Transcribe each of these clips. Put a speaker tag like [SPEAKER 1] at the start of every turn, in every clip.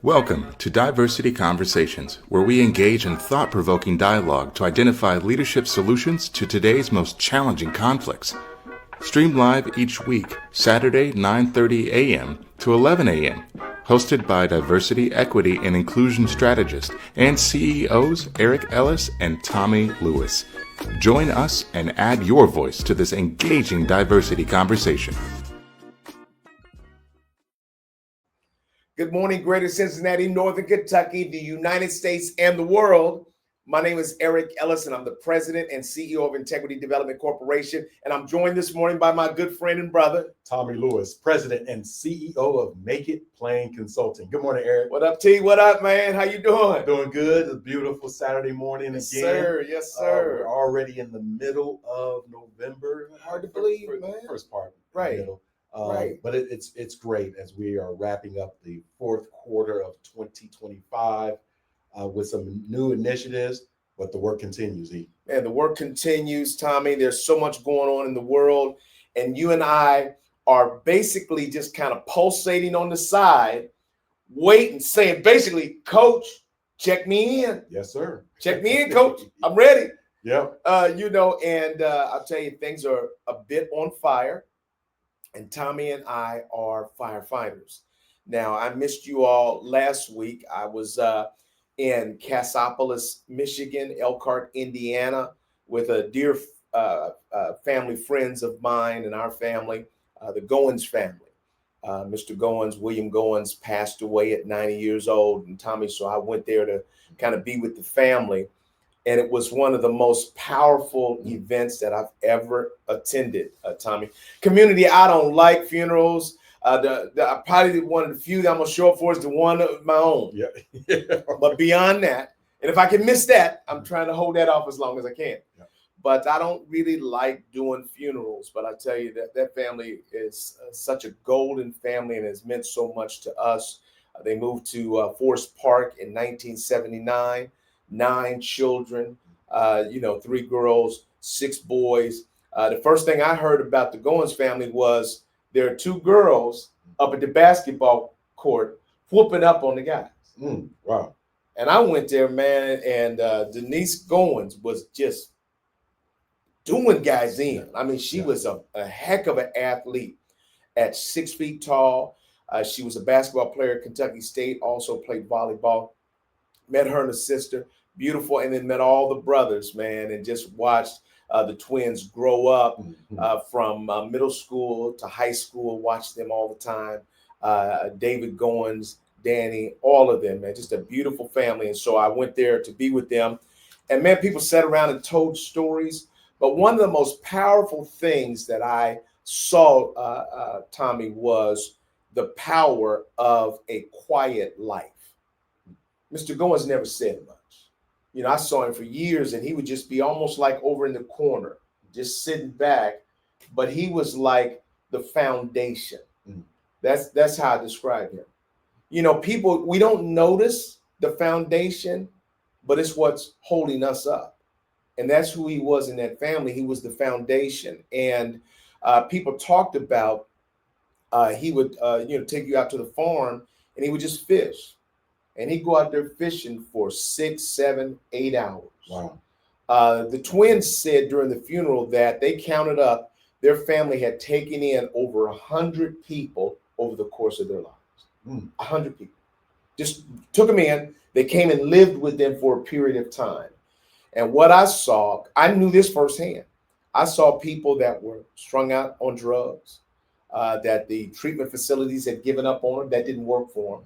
[SPEAKER 1] Welcome to Diversity Conversations, where we engage in thought-provoking dialogue to identify leadership solutions to today's most challenging conflicts. Streamed live each week, Saturday 9:30 a.m. to 11 a.m. Hosted by Diversity, Equity, and Inclusion Strategist and CEOs Eric Ellis and Tommie Lewis. Join us and add your voice to this engaging diversity conversation.
[SPEAKER 2] Good morning, Greater Cincinnati, Northern Kentucky, the United States, and the world. My name is Eric Ellis, and I'm the president and CEO of Integrity Development Corporation. And I'm joined this morning by my good friend and brother,
[SPEAKER 3] Tommie Lewis, president and CEO of Make It Plain Consulting. Good morning, Eric.
[SPEAKER 2] What up, T? What up, man? How you doing?
[SPEAKER 3] Doing good. It's a beautiful Saturday morning
[SPEAKER 2] Yes,
[SPEAKER 3] again.
[SPEAKER 2] sir. Yes, sir.
[SPEAKER 3] We're already in the middle of November.
[SPEAKER 2] Hard to believe, man.
[SPEAKER 3] First part,
[SPEAKER 2] Right.
[SPEAKER 3] Middle.
[SPEAKER 2] Right.
[SPEAKER 3] But it's great as we are wrapping up the fourth quarter of 2025 with some new initiatives, but the work continues.
[SPEAKER 2] Man, the work continues, Tommy. There's so much going on in the world, and you and I are basically just kind of pulsating on the side, waiting, saying basically, Coach, check me in.
[SPEAKER 3] Yes, sir.
[SPEAKER 2] Check me in, Coach. I'm ready.
[SPEAKER 3] Yep.
[SPEAKER 2] I'll tell you, things are a bit on fire. And Tommy and I are firefighters. Now, I missed you all last week. I was in Cassopolis, Michigan, Elkhart, Indiana, with a dear family friends of mine and our family, the Goins family. Mr. Goins, William Goins, passed away at 90 years old. And Tommy, so I went there to kind of be with the family. And it was one of the most powerful events that I've ever attended, Tommy. Community, I don't like funerals. Probably one of the few that I'm going to show up for is the one of my own.
[SPEAKER 3] Yeah.
[SPEAKER 2] But beyond that, and if I can miss that, I'm trying to hold that off as long as I can.
[SPEAKER 3] Yeah.
[SPEAKER 2] But I don't really like doing funerals. But I tell you that family is such a golden family and has meant so much to us. They moved to Forest Park in 1979. 9 children, 3 girls, 6 boys. The first thing I heard about the Goins family was there are 2 girls up at the basketball court whooping up on the guys.
[SPEAKER 3] Wow.
[SPEAKER 2] And I went there, man, and Denise Goins was just doing guys in. I mean, she was a heck of an athlete at 6 feet tall. She was a basketball player at Kentucky State, also played volleyball. Met her and her sister. Beautiful, and then met all the brothers, man, and just watched the twins grow up from middle school to high school. Watched them all the time. David Goins, Danny, all of them, man, just a beautiful family. And so I went there to be with them. And man, people sat around and told stories. But one of the most powerful things that I saw, Tommy, was the power of a quiet life. Mr. Goins never said much. I saw him for years, and he would just be almost like over in the corner, just sitting back. But he was like the foundation. That's how I describe him. People, we don't notice the foundation, but it's what's holding us up. And that's who he was in that family. He was the foundation. And people talked about he would, take you out to the farm, and he would just fish. And he'd go out there fishing for 6, 7, 8 hours.
[SPEAKER 3] Wow.
[SPEAKER 2] The twins said during the funeral that they counted up, their family had taken in over 100 people over the course of their lives. 100 people. Just took them in. They came and lived with them for a period of time. And what I saw, I knew this firsthand. I saw people that were strung out on drugs, that the treatment facilities had given up on them, that didn't work for them.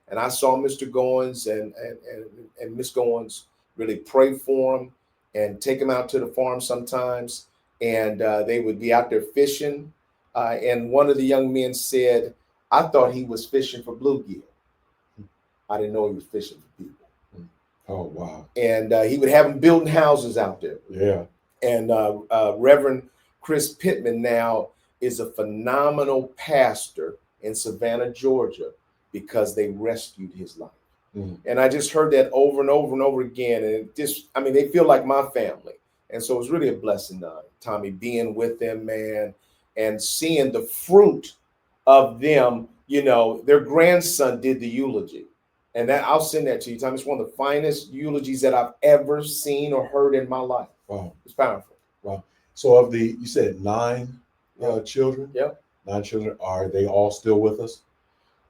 [SPEAKER 2] And I saw Mr. Goins and Miss Goins really pray for him and take him out to the farm sometimes. And they would be out there fishing. And one of the young men said, I thought he was fishing for bluegill. I didn't know he was fishing for people.
[SPEAKER 3] Oh, wow.
[SPEAKER 2] And he would have them building houses out there.
[SPEAKER 3] Yeah.
[SPEAKER 2] And Reverend Chris Pittman now is a phenomenal pastor in Savannah, Georgia, because they rescued his life. And I just heard that over and over and over again. And they feel like my family. And so it was really a blessing, Tommy, being with them, man, and seeing the fruit of them. You know, their grandson did the eulogy, and that I'll send that to you, Tom. It's one of the finest eulogies that I've ever seen or heard in my life.
[SPEAKER 3] Wow.
[SPEAKER 2] It's powerful.
[SPEAKER 3] Wow. So of the, you said 9 children?
[SPEAKER 2] Yep.
[SPEAKER 3] 9 children. Are they all still with us?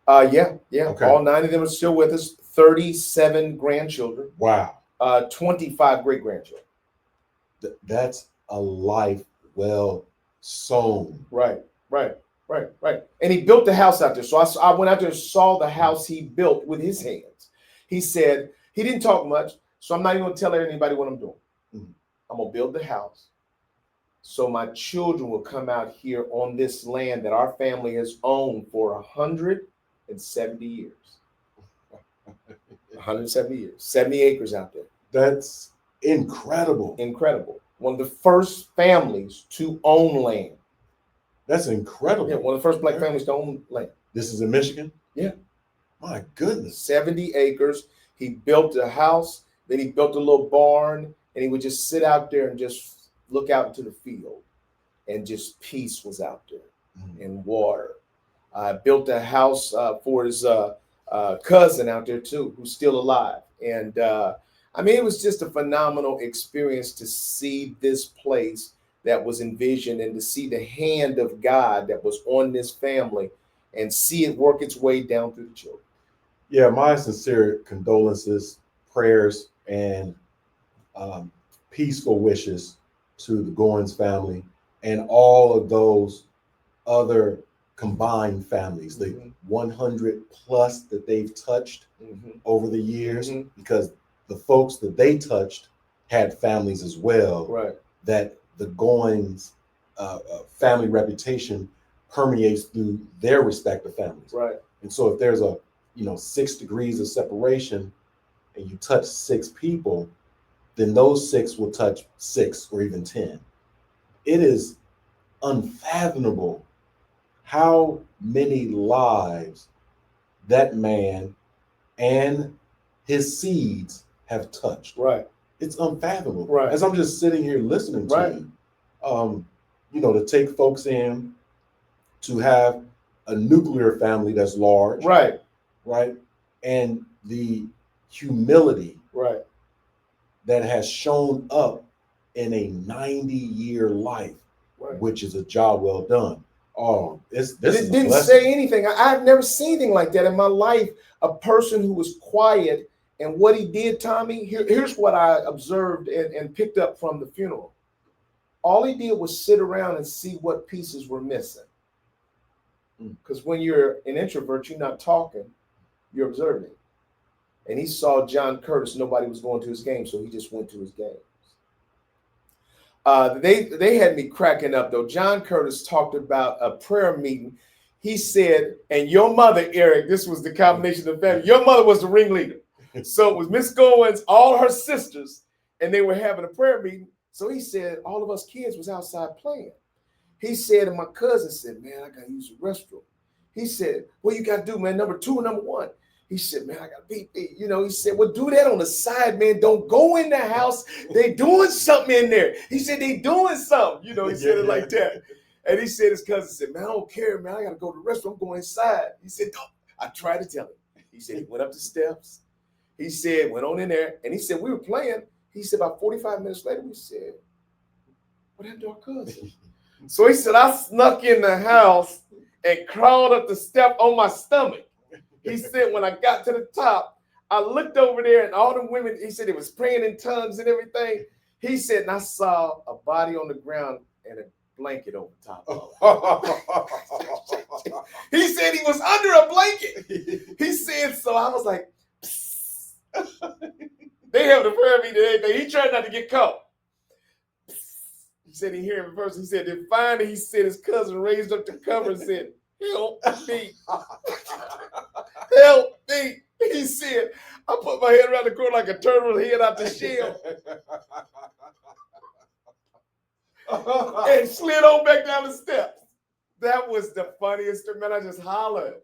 [SPEAKER 2] Yeah.
[SPEAKER 3] Okay.
[SPEAKER 2] All 9 of them are still with us. 37 grandchildren.
[SPEAKER 3] Wow.
[SPEAKER 2] 25 great grandchildren.
[SPEAKER 3] That's a life well sown.
[SPEAKER 2] Right. And he built the house out there. So I went out there and saw the house he built with his hands. He said, he didn't talk much, so I'm not even going to tell anybody what I'm doing.
[SPEAKER 3] Mm-hmm.
[SPEAKER 2] I'm going to build the house so my children will come out here on this land that our family has owned for 170 years. 170 years. 70 acres out there.
[SPEAKER 3] That's incredible.
[SPEAKER 2] Incredible. One of the first families to own land.
[SPEAKER 3] That's incredible.
[SPEAKER 2] Yeah, one of the first black families to own land.
[SPEAKER 3] This is in Michigan?
[SPEAKER 2] Yeah.
[SPEAKER 3] My goodness.
[SPEAKER 2] 70 acres. He built a house, then he built a little barn, and he would just sit out there and just look out into the field, and just peace was out there and water. Built a house for his cousin out there too, who's still alive. And I mean, it was just a phenomenal experience to see this place that was envisioned and to see the hand of God that was on this family and see it work its way down through the children.
[SPEAKER 3] Yeah, my sincere condolences, prayers, and peaceful wishes to the Goins family and all of those other combined families, the 100 plus that they've touched over the years, because the folks that they touched had families as well.
[SPEAKER 2] Right.
[SPEAKER 3] That the Goins family reputation permeates through their respective families.
[SPEAKER 2] Right.
[SPEAKER 3] And so if there's a 6 degrees of separation and you touch 6 people, then those 6 will touch 6 or even 10. It is unfathomable how many lives that man and his seeds have touched.
[SPEAKER 2] Right.
[SPEAKER 3] It's unfathomable.
[SPEAKER 2] Right.
[SPEAKER 3] As I'm just sitting here listening to you, to take folks in, to have a nuclear family that's large.
[SPEAKER 2] Right.
[SPEAKER 3] Right. And the humility that has shown up in a 90-year life, which is a job well done. Oh, this
[SPEAKER 2] didn't say anything. I've never seen anything like that in my life. A person who was quiet, and what he did, Tommy, here's what I observed and picked up from the funeral. All he did was sit around and see what pieces were missing. Because when you're an introvert, you're not talking, you're observing. And he saw John Curtis. Nobody was going to his game, so he just went to his games. They had me cracking up, though. John Curtis talked about a prayer meeting. He said, and your mother, Eric, this was the combination of the family. Your mother was the ringleader. So it was Miss Goins, all her sisters, and they were having a prayer meeting. So he said, all of us kids was outside playing. He said, and my cousin said, man, I got to use the restroom. He said, what you got to do, man, number 2 and number 1. He said, man, I got to beat. He said, well, do that on the side, man. Don't go in the house. They doing something in there. He said, they doing something. He said it like that. And he said, his cousin said, man, I don't care, man. I got to go to the restroom. I'm going inside. He said, no. I tried to tell him. He said, he went up the steps. He said, went on in there. And he said, we were playing. He said, about 45 minutes later, we said, what happened to our cousin? So he said, I snuck in the house and crawled up the step on my stomach. He said, when I got to the top, I looked over there and all the women, he said, it was praying in tongues and everything. He said, and I saw a body on the ground and a blanket over top of it. He said he was under a blanket. He said, so I was like, they have the prayer meeting and everything. He tried not to get caught. He said he heard him first. He said, then finally, he said his cousin raised up the cover and said, help me. Help me. He said, I put my head around the corner like a turtle head out the shell and slid on back down the steps. That was the funniest, man. I just hollered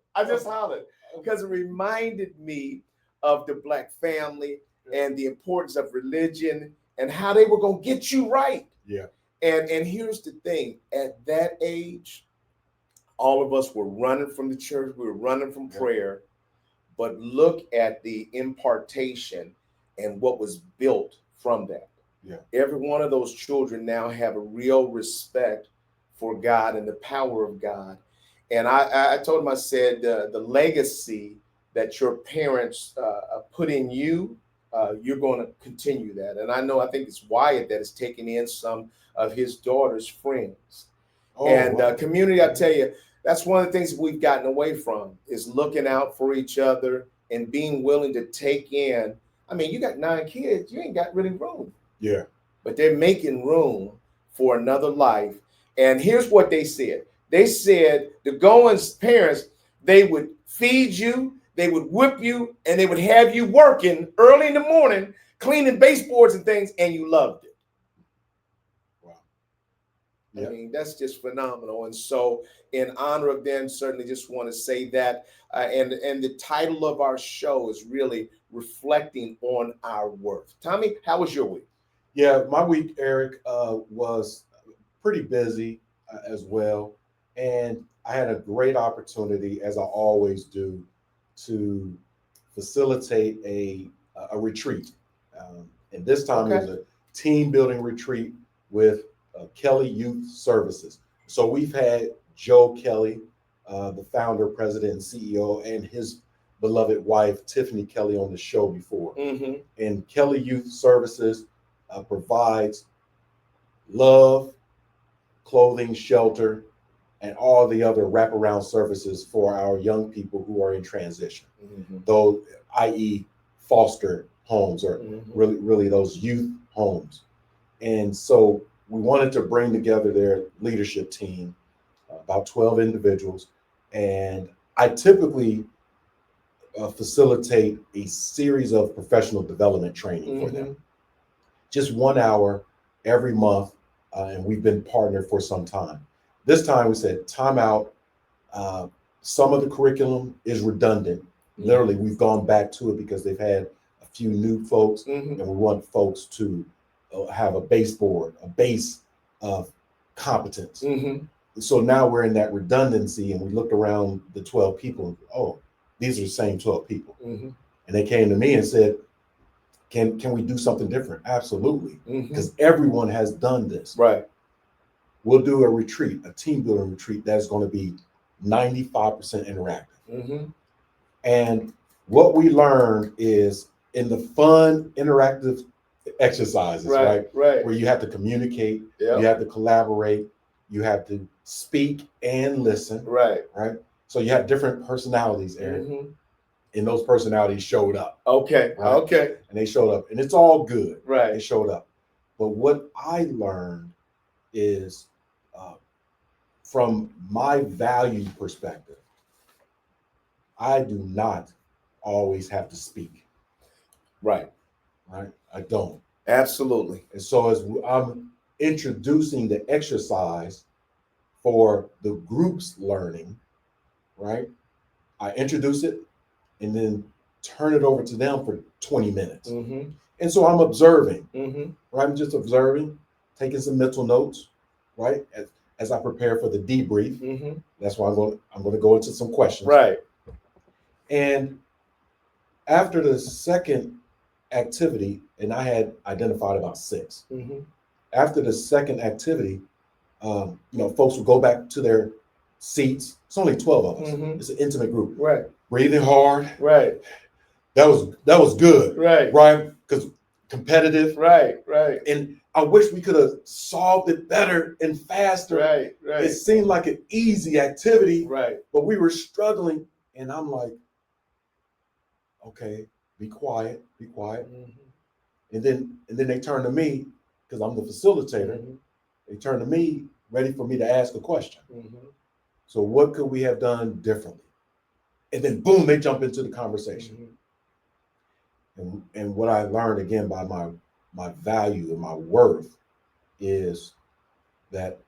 [SPEAKER 2] because it reminded me of the Black family and the importance of religion and how they were going to get you right.
[SPEAKER 3] Yeah.
[SPEAKER 2] And here's the thing, at that age, all of us were running from the church. We were running from prayer. But look at the impartation and what was built from that.
[SPEAKER 3] Yeah.
[SPEAKER 2] Every one of those children now have a real respect for God and the power of God. And I told him, I said, the legacy that your parents put in you, you're going to continue that. And I think it's Wyatt that is taking in some of his daughter's friends. Wow. Community, I tell you, that's one of the things that we've gotten away from, is looking out for each other and being willing to take in. I mean, you got 9 kids, you ain't got really room.
[SPEAKER 3] Yeah.
[SPEAKER 2] But they're making room for another life. And here's what they said. They said the Goins parents, they would feed you, they would whip you, and they would have you working early in the morning, cleaning baseboards and things, and you loved it.
[SPEAKER 3] Wow.
[SPEAKER 2] I mean, that's just phenomenal. And so in honor of them, certainly just want to say that. And the title of our show is really reflecting on our worth. Tommy, how was your week?
[SPEAKER 3] Yeah, my week, Eric, was pretty busy as well. And I had a great opportunity, as I always do, to facilitate a retreat. And this time it was a team building retreat with Kelly Youth Services. So we've had Joe Kelly, the founder, president, and CEO, and his beloved wife, Tiffany Kelly, on the show before.
[SPEAKER 2] Mm-hmm.
[SPEAKER 3] And Kelly Youth Services provides love, clothing, shelter, and all the other wraparound services for our young people who are in transition.
[SPEAKER 2] Mm-hmm.
[SPEAKER 3] Those, i.e., foster homes, or really those youth homes. And so we wanted to bring together their leadership team, about 12 individuals. And I typically facilitate a series of professional development training for them. Just 1 hour every month, and we've been partnered for some time. This time we said, time out. Some of the curriculum is redundant. Literally, we've gone back to it because they've had a few new folks, and we want folks to have a baseboard, a base of competence. So now we're in that redundancy, and we looked around the 12 people, and, oh, these are the same 12 people. And they came to me and said, can we do something different? Absolutely, because everyone has done this.
[SPEAKER 2] Right.
[SPEAKER 3] We'll do a retreat, a team building retreat that's going to be 95% interactive. And what we learned is in the fun, interactive exercises, right? Where you have to communicate, you have to collaborate, you have to speak and listen. Right. So you have different personalities, Eric. And those personalities showed up.
[SPEAKER 2] Okay.
[SPEAKER 3] And they showed up, and it's all good.
[SPEAKER 2] Right.
[SPEAKER 3] They showed up. But what I learned is, from my value perspective, I do not always have to speak. Right. I don't.
[SPEAKER 2] Absolutely.
[SPEAKER 3] And so as I'm introducing the exercise for the group's learning, right, I introduce it and then turn it over to them for 20 minutes. And so I'm observing, right? I'm just observing, taking some mental notes, right? As I prepare for the debrief. That's why I'm going to go into some questions.
[SPEAKER 2] Right.
[SPEAKER 3] And after the second activity, and I had identified about 6. After the second activity, folks will go back to their seats. It's only 12 of us. It's an intimate group.
[SPEAKER 2] Right.
[SPEAKER 3] Breathing hard.
[SPEAKER 2] Right.
[SPEAKER 3] That was good.
[SPEAKER 2] Right.
[SPEAKER 3] Because competitive.
[SPEAKER 2] Right.
[SPEAKER 3] And I wish we could have solved it better and faster.
[SPEAKER 2] Right.
[SPEAKER 3] It seemed like an easy activity.
[SPEAKER 2] Right.
[SPEAKER 3] But we were struggling, and I'm like, okay, be quiet. And then they turn to me, because I'm the facilitator. They turn to me, ready for me to ask a question. So what could we have done differently? And then boom, they jump into the conversation. And what I learned, again, by my value and my worth, is that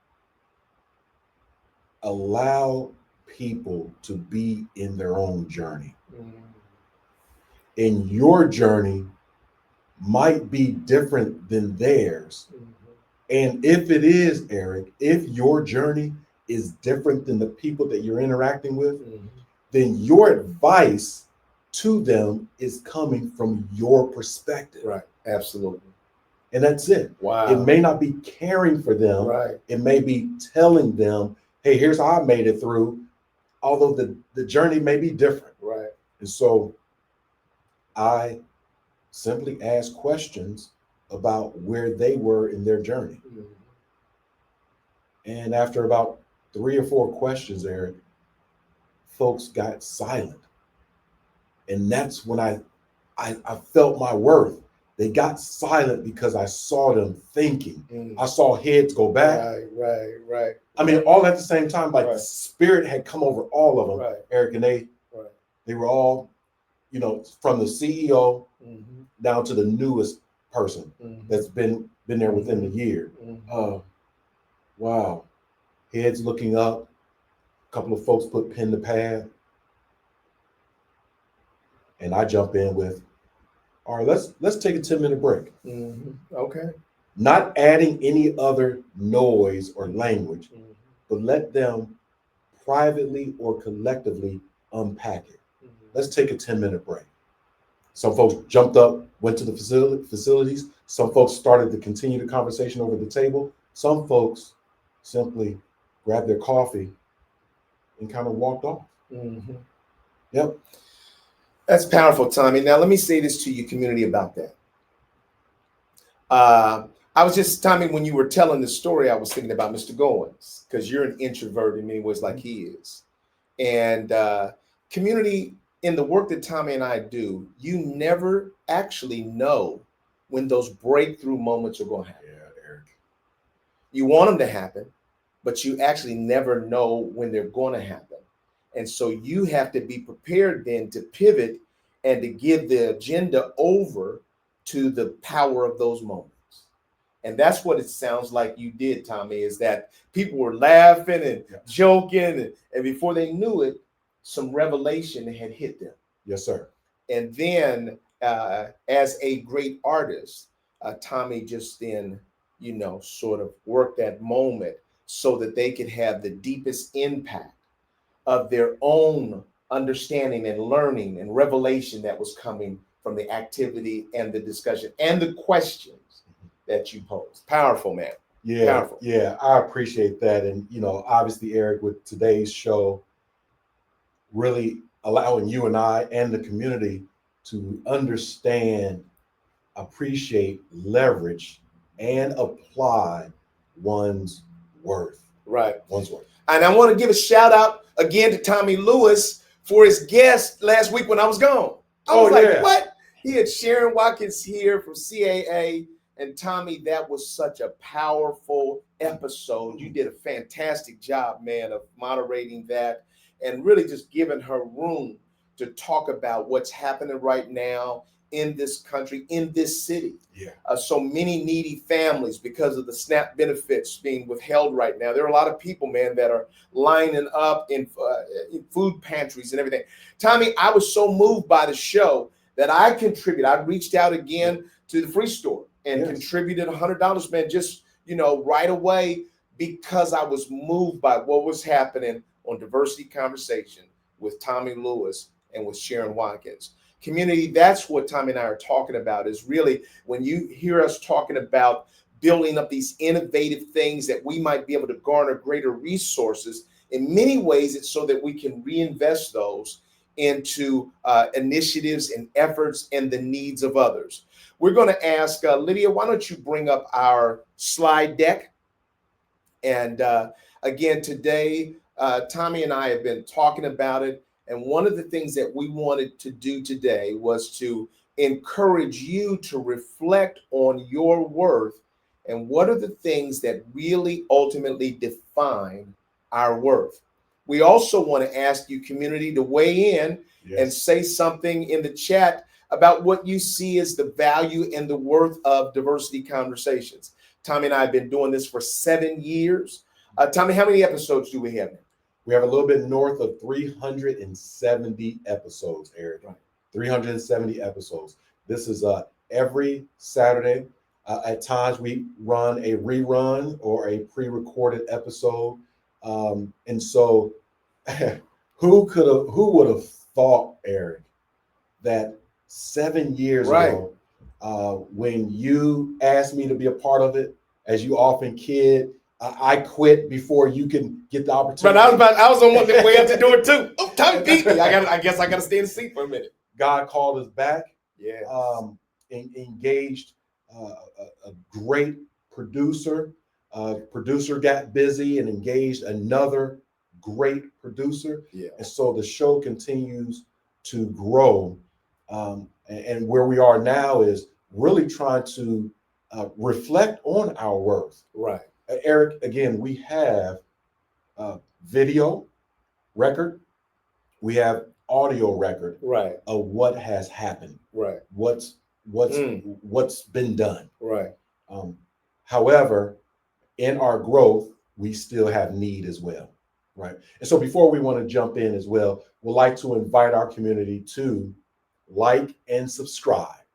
[SPEAKER 3] allow people to be in their own journey. And your journey might be different than theirs. And if it is, Eric, if your journey is different than the people that you're interacting with,
[SPEAKER 2] Mhm.
[SPEAKER 3] then your advice to them is coming from your perspective.
[SPEAKER 2] Right. Absolutely.
[SPEAKER 3] And that's it.
[SPEAKER 2] Wow.
[SPEAKER 3] It may not be caring for them.
[SPEAKER 2] Right.
[SPEAKER 3] It may be telling them, hey, here's how I made it through, although the journey may be different.
[SPEAKER 2] Right.
[SPEAKER 3] And so I simply ask questions about where they were in their journey.
[SPEAKER 2] Mhm.
[SPEAKER 3] And after about 3 or 4 questions, Eric, folks got silent. And that's when I felt my worth. They got silent because I saw them thinking.
[SPEAKER 2] Mhm.
[SPEAKER 3] I saw heads go back.
[SPEAKER 2] Right.
[SPEAKER 3] I mean, all at the same time, like
[SPEAKER 2] Right.
[SPEAKER 3] the spirit had come over all of them,
[SPEAKER 2] Right.
[SPEAKER 3] Eric, and they were all, from the CEO
[SPEAKER 2] Mm-hmm.
[SPEAKER 3] down to the newest person
[SPEAKER 2] Mm-hmm.
[SPEAKER 3] that's been there within the year.
[SPEAKER 2] Mm-hmm.
[SPEAKER 3] Wow. Heads looking up. A couple of folks put pen to pad. And I jump in with, all right, let's take a 10-minute break.
[SPEAKER 2] Mm-hmm. Okay.
[SPEAKER 3] Not adding any other noise or language,
[SPEAKER 2] Mm-hmm.
[SPEAKER 3] but let them privately or collectively unpack it.
[SPEAKER 2] Mm-hmm.
[SPEAKER 3] Let's take a 10-minute break. Some folks jumped up, went to the facilities. Some folks started to continue the conversation over the table. Some folks simply grabbed their coffee and kind of walked off.
[SPEAKER 2] Mm-hmm.
[SPEAKER 3] Yep.
[SPEAKER 2] That's powerful, Tommie. Now, let me say this to your community about that. I was just, Tommie, when you were telling the story, I was thinking about Mr. Goins, because you're an introvert in many ways like he is. And community, in the work that Tommie and I do, you never actually know when those breakthrough moments are going to happen.
[SPEAKER 3] Yeah, Eric.
[SPEAKER 2] You want them to happen, but you actually never know when they're going to happen. And so you have to be prepared then to pivot and to give the agenda over to the power of those moments. And that's what it sounds like you did, Tommie, is that people were laughing and joking. And before they knew it, some revelation had hit them.
[SPEAKER 3] Yes, sir.
[SPEAKER 2] And then as a great artist, Tommie just then, sort of worked that moment so that they could have the deepest impact of their own understanding and learning and revelation that was coming from the activity and the discussion and the questions that you posed. Powerful, man.
[SPEAKER 3] Yeah,
[SPEAKER 2] Powerful.
[SPEAKER 3] Yeah, I appreciate that. And, obviously, Eric, with today's show, really allowing you and I and the community to understand, appreciate, leverage, and apply one's worth.
[SPEAKER 2] Right.
[SPEAKER 3] One's worth.
[SPEAKER 2] And I want to give a shout out again to Tommie Lewis for his guest last week when I was gone. I was like, what? He had Sharon Watkins here from CAA. And Tommie, that was such a powerful episode. You did a fantastic job, man, of moderating that and really just giving her room to talk about what's happening right now in this country, in this city.
[SPEAKER 3] Yeah.
[SPEAKER 2] So many needy families because of the SNAP benefits being withheld right now. There are a lot of people, man, that are lining up in food pantries and everything. Tommie, I was so moved by the show that I contributed. I reached out again to the Free Store and contributed $100, man, just, right away, because I was moved by what was happening on Diversity Conversation with Tommie Lewis and with Sharon Watkins. Community, that's what Tommie and I are talking about, is really when you hear us talking about building up these innovative things that we might be able to garner greater resources. In many ways, it's so that we can reinvest those into initiatives and efforts and the needs of others. We're going to ask Lydia, why don't you bring up our slide deck? And again, today, Tommie and I have been talking about it. And one of the things that we wanted to do today was to encourage you to reflect on your worth and what are the things that really ultimately define our worth. We also want to ask you, community, to weigh in and say something in the chat about what you see as the value and the worth of Diversity Conversations. Tommie and I have been doing this for 7 years. Tommie, how many episodes do we have now?
[SPEAKER 3] We have a little bit north of 370 episodes, Eric.
[SPEAKER 2] Right.
[SPEAKER 3] 370 episodes. This is every Saturday. At times we run a rerun or a pre-recorded episode. And so who would have thought, Eric, that 7 years
[SPEAKER 2] Right.
[SPEAKER 3] ago, when you asked me to be a part of it, as you often kid, I quit before you can get the opportunity.
[SPEAKER 2] But I was on one way up to do it too. Oh, Tommy beat me. I guess I got to stay in the seat for a minute.
[SPEAKER 3] God called us back.
[SPEAKER 2] Yeah.
[SPEAKER 3] Engaged a great producer. Producer got busy and engaged another great producer.
[SPEAKER 2] Yeah.
[SPEAKER 3] And so the show continues to grow. And where we are now is really trying to reflect on our worth.
[SPEAKER 2] Right.
[SPEAKER 3] Eric, again, we have video record, we have audio record
[SPEAKER 2] Right.
[SPEAKER 3] of what has happened,
[SPEAKER 2] Right.
[SPEAKER 3] what's been done.
[SPEAKER 2] Right.
[SPEAKER 3] However, in our growth, we still have need as well, right? And so before we want to jump in as well, we'd like to invite our community to like and subscribe,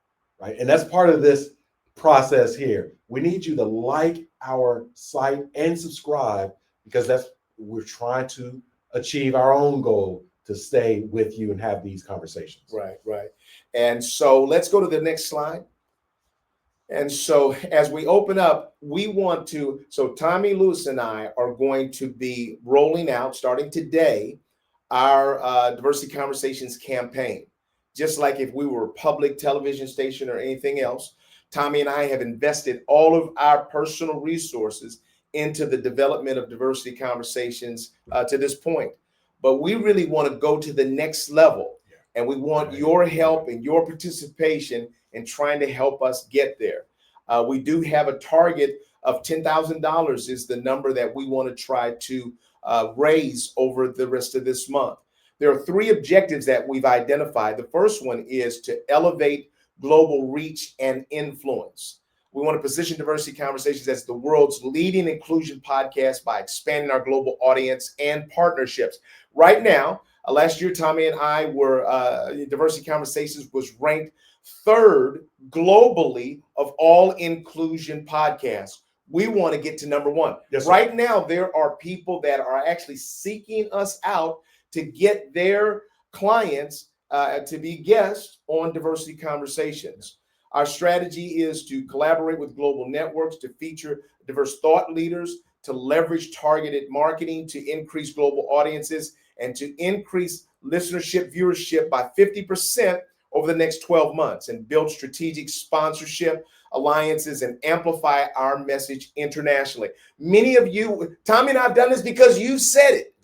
[SPEAKER 3] right? And that's part of this process here. We need you to like our site and subscribe, because we're trying to achieve our own goal to stay with you and have these conversations.
[SPEAKER 2] Right, right. And so let's go to the next slide. And so as we open up, so Tommie Lewis and I are going to be rolling out, starting today, our Diversity Conversations campaign. Just like if we were a public television station or anything else, Tommie and I have invested all of our personal resources into the development of Diversity Conversations to this point. But we really want to go to the next level. And we want your help and your participation in trying to help us get there. We do have a target of $10,000 is the number that we want to try to raise over the rest of this month. There are 3 objectives that we've identified. The first one is to elevate global reach and influence. We want to position Diversity Conversations as the world's leading inclusion podcast by expanding our global audience and partnerships. Right now, last year, Tommie and I were, Diversity Conversations was ranked 3rd globally of all inclusion podcasts. We want to get to number 1.
[SPEAKER 3] Yes, sir.
[SPEAKER 2] Right now, there are people that are actually seeking us out to get their clients to be guests on Diversity Conversations. Our strategy is to collaborate with global networks to feature diverse thought leaders, to leverage targeted marketing to increase global audiences, and to increase listenership viewership by 50% over the next 12 months, and build strategic sponsorship alliances and amplify our message internationally. Many of you, Tommie and I have done this because you said it.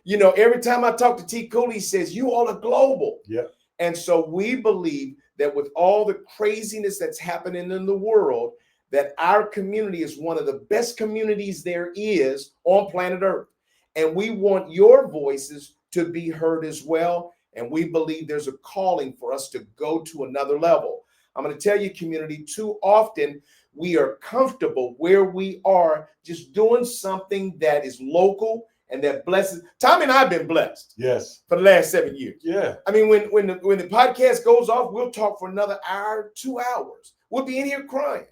[SPEAKER 2] You know, every time I talk to T. Cooley, he says, you all are global.
[SPEAKER 3] Yeah.
[SPEAKER 2] And so we believe that with all the craziness that's happening in the world, that our community is one of the best communities there is on planet Earth. And we want your voices to be heard as well. And we believe there's a calling for us to go to another level. I'm going to tell you, community, too often we are comfortable where we are, just doing something that is local and that blesses. Tommie and I have been blessed.
[SPEAKER 3] Yes.
[SPEAKER 2] For the last 7 years.
[SPEAKER 3] Yeah.
[SPEAKER 2] I mean, when the podcast goes off, we'll talk for another hour, 2 hours. We'll be in here crying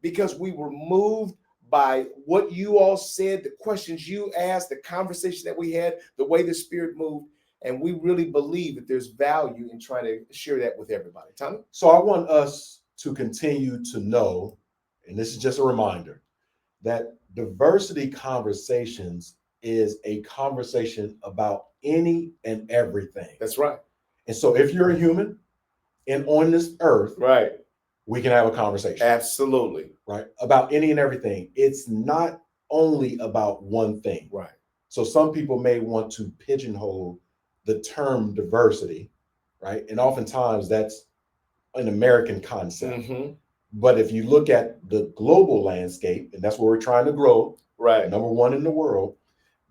[SPEAKER 2] because we were moved by what you all said, the questions you asked, the conversation that we had, the way the Spirit moved. And we really believe that there's value in trying to share that with everybody. Tommie?
[SPEAKER 3] So I want us to continue to know, and this is just a reminder, that Diversity Conversations is a conversation about any and everything.
[SPEAKER 2] That's right.
[SPEAKER 3] And so if you're a human and on this earth,
[SPEAKER 2] right,
[SPEAKER 3] we can have a conversation.
[SPEAKER 2] Absolutely.
[SPEAKER 3] Right. About any and everything. It's not only about one thing.
[SPEAKER 2] Right.
[SPEAKER 3] So some people may want to pigeonhole the term diversity, right? And oftentimes that's an American concept.
[SPEAKER 2] Mm-hmm.
[SPEAKER 3] But if you look at the global landscape, and that's where we're trying to grow,
[SPEAKER 2] right,
[SPEAKER 3] number 1 in the world,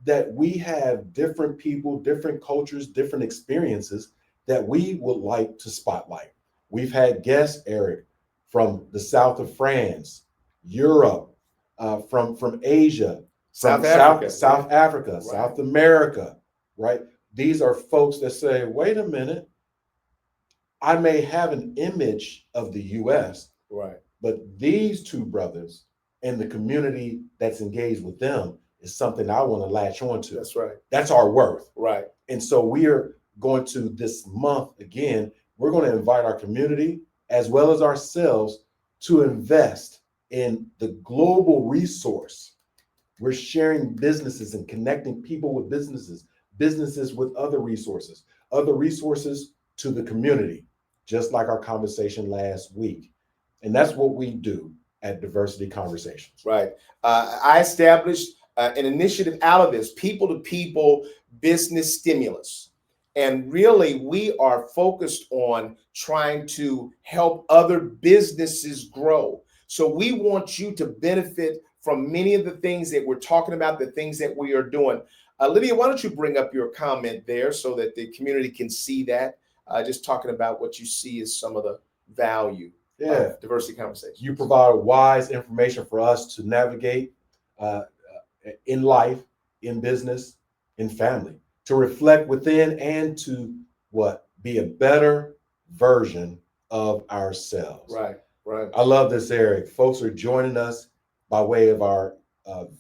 [SPEAKER 3] that we have different people, different cultures, different experiences that we would like to spotlight. We've had guests, Eric, from the south of France, Europe, from Asia,
[SPEAKER 2] South Africa,
[SPEAKER 3] right. South America, right? These are folks that say, wait a minute, I may have an image of the US,
[SPEAKER 2] right,
[SPEAKER 3] but these 2 brothers and the community that's engaged with them, is something I want to latch on to.
[SPEAKER 2] That's right.
[SPEAKER 3] That's our worth.
[SPEAKER 2] Right.
[SPEAKER 3] And so we are going to, this month again, we're going to invite our community as well as ourselves to invest in the global resource. We're sharing businesses and connecting people with businesses, businesses with other resources to the community, just like our conversation last week. And that's what we do at Diversity Conversations.
[SPEAKER 2] Right. I established an initiative out of this, people-to-people business stimulus. And really, we are focused on trying to help other businesses grow. So we want you to benefit from many of the things that we're talking about, the things that we are doing. Lydia, why don't you bring up your comment there so that the community can see that? Just talking about what you see as some of the value of Diversity Conversations.
[SPEAKER 3] You provide wise information for us to navigate in life, in business, in family, to reflect within and to be a better version of ourselves.
[SPEAKER 2] Right, right.
[SPEAKER 3] I love this, Eric. Folks are joining us by way of our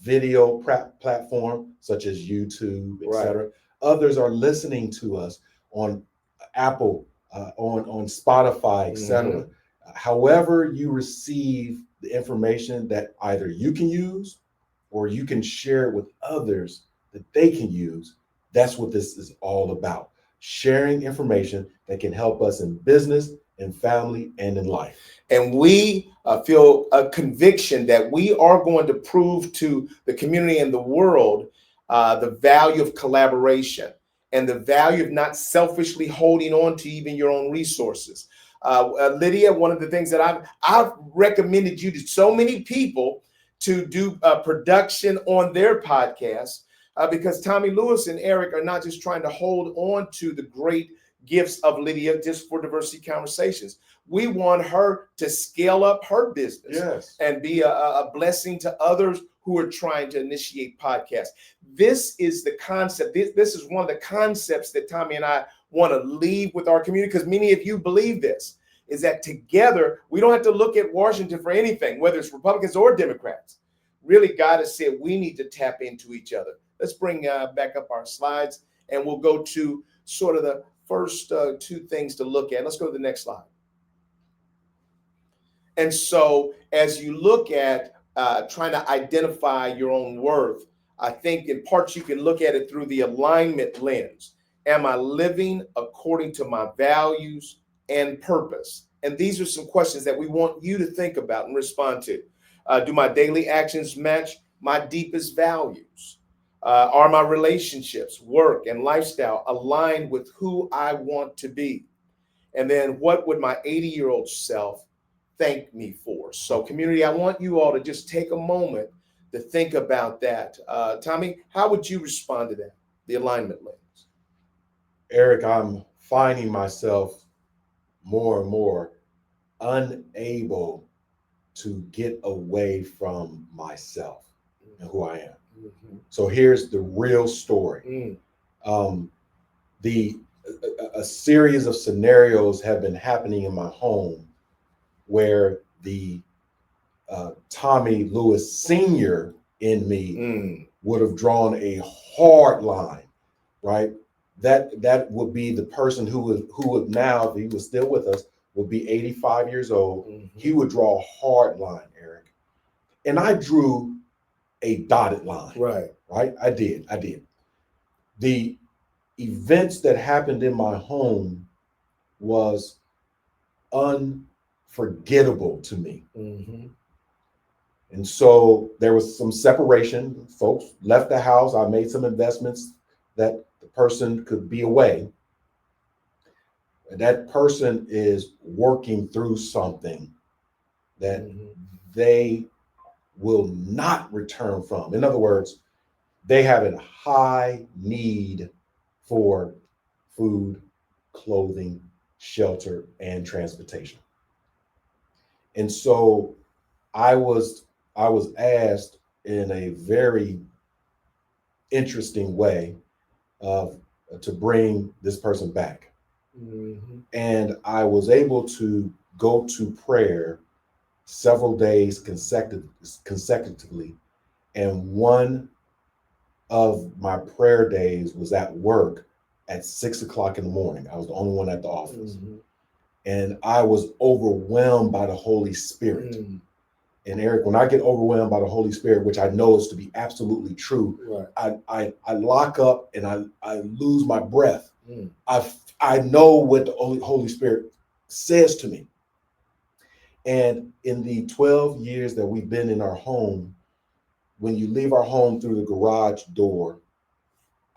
[SPEAKER 3] video platform, such as YouTube, etc. Others are listening to us on Apple, on Spotify, etc. However you receive the information that either you can use or you can share with others that they can use, that's what this is all about. Sharing information that can help us in business, in family, and in life.
[SPEAKER 2] And we feel a conviction that we are going to prove to the community and the world the value of collaboration and the value of not selfishly holding on to even your own resources. Lydia, one of the things that I've recommended you to so many people to do production on their podcast because Tommie Lewis and Eric are not just trying to hold on to the great gifts of Lydia just for Diversity Conversations. We want her to scale up her business and be a blessing to others who are trying to initiate podcasts. This is the concept. This is one of the concepts that Tommie and I want to leave with our community, because many of you believe this, is that together, we don't have to look at Washington for anything, whether it's Republicans or Democrats. Really, God has said we need to tap into each other. Let's bring back up our slides, and we'll go to sort of the first two things to look at. Let's go to the next slide. And so as you look at trying to identify your own worth, I think in parts you can look at it through the alignment lens. Am I living according to my values and purpose? And these are some questions that we want you to think about and respond to. Do my daily actions match my deepest values? Are my relationships, work, and lifestyle aligned with who I want to be? And then what would my 80-year-old self thank me for? So community, I want you all to just take a moment to think about that. Tommie, how would you respond to that, the alignment lens?
[SPEAKER 3] Eric, I'm finding myself more and more unable to get away from myself and who I am. So here's the real story. A series of scenarios have been happening in my home where the Tommie Lewis Sr. in me would have drawn a hard line, right? That would be the person who would now, if he was still with us, would be 85 years old. He would draw a hard line, Eric. And I drew a dotted line. Right. I did. The events that happened in my home was unforgettable to me. And so there was some separation. Folks left the house. I made some investments that the person could be away. That person is working through something that they will not return from. In other words, they have a high need for food, clothing, shelter, and transportation. And so I was asked in a very interesting way to bring this person back. And I was able to go to prayer several days consecutively, and one of my prayer days was at work at 6 o'clock in the morning. I was the only one at the office.
[SPEAKER 2] Mm-hmm.
[SPEAKER 3] And I was overwhelmed by the Holy Spirit.
[SPEAKER 2] Mm-hmm.
[SPEAKER 3] And Eric, when I get overwhelmed by the Holy Spirit, which I know is to be absolutely true,
[SPEAKER 2] Right.
[SPEAKER 3] I lock up and I lose my breath.
[SPEAKER 2] Mm.
[SPEAKER 3] I know what the Holy Spirit says to me. And in the 12 years that we've been in our home, when you leave our home through the garage door,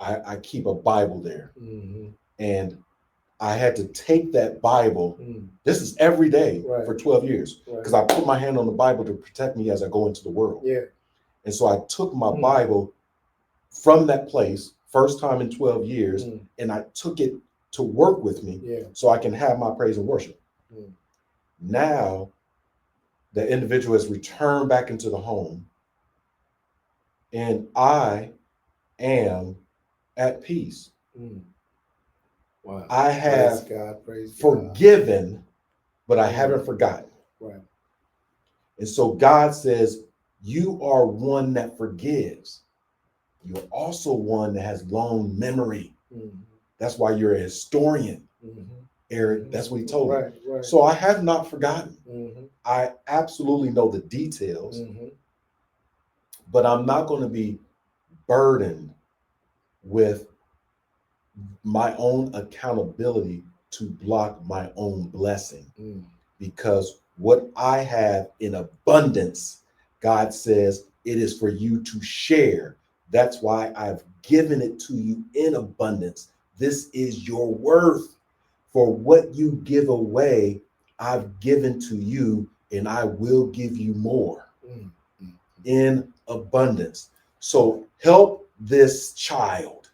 [SPEAKER 3] I keep a Bible there.
[SPEAKER 2] Mm-hmm.
[SPEAKER 3] And I had to take that Bible.
[SPEAKER 2] Mm.
[SPEAKER 3] This is every day
[SPEAKER 2] Right.
[SPEAKER 3] for 12 years because I put my hand on the Bible to protect me as I go into the world.
[SPEAKER 2] Yeah.
[SPEAKER 3] And so I took my Bible from that place, first time in 12 years, and I took it to work with me so I can have my praise and worship.
[SPEAKER 2] Mm.
[SPEAKER 3] Now, the individual has returned back into the home, and I am at peace.
[SPEAKER 2] Mm. Wow.
[SPEAKER 3] I have
[SPEAKER 2] praise
[SPEAKER 3] forgiven,
[SPEAKER 2] God.
[SPEAKER 3] but I haven't forgotten.
[SPEAKER 2] Right.
[SPEAKER 3] And so God says, you are one that forgives. You're also one that has long memory.
[SPEAKER 2] Mm-hmm.
[SPEAKER 3] That's why you're a historian, Eric. That's what he told me.
[SPEAKER 2] Right.
[SPEAKER 3] So I have not forgotten.
[SPEAKER 2] Mm-hmm.
[SPEAKER 3] I absolutely know the details, but I'm not going to be burdened with my own accountability to block my own blessing, because what I have in abundance, God says it is for you to share. That's why I've given it to you in abundance. This is your worth. For what you give away, I've given to you, and I will give you more in abundance. So help this child,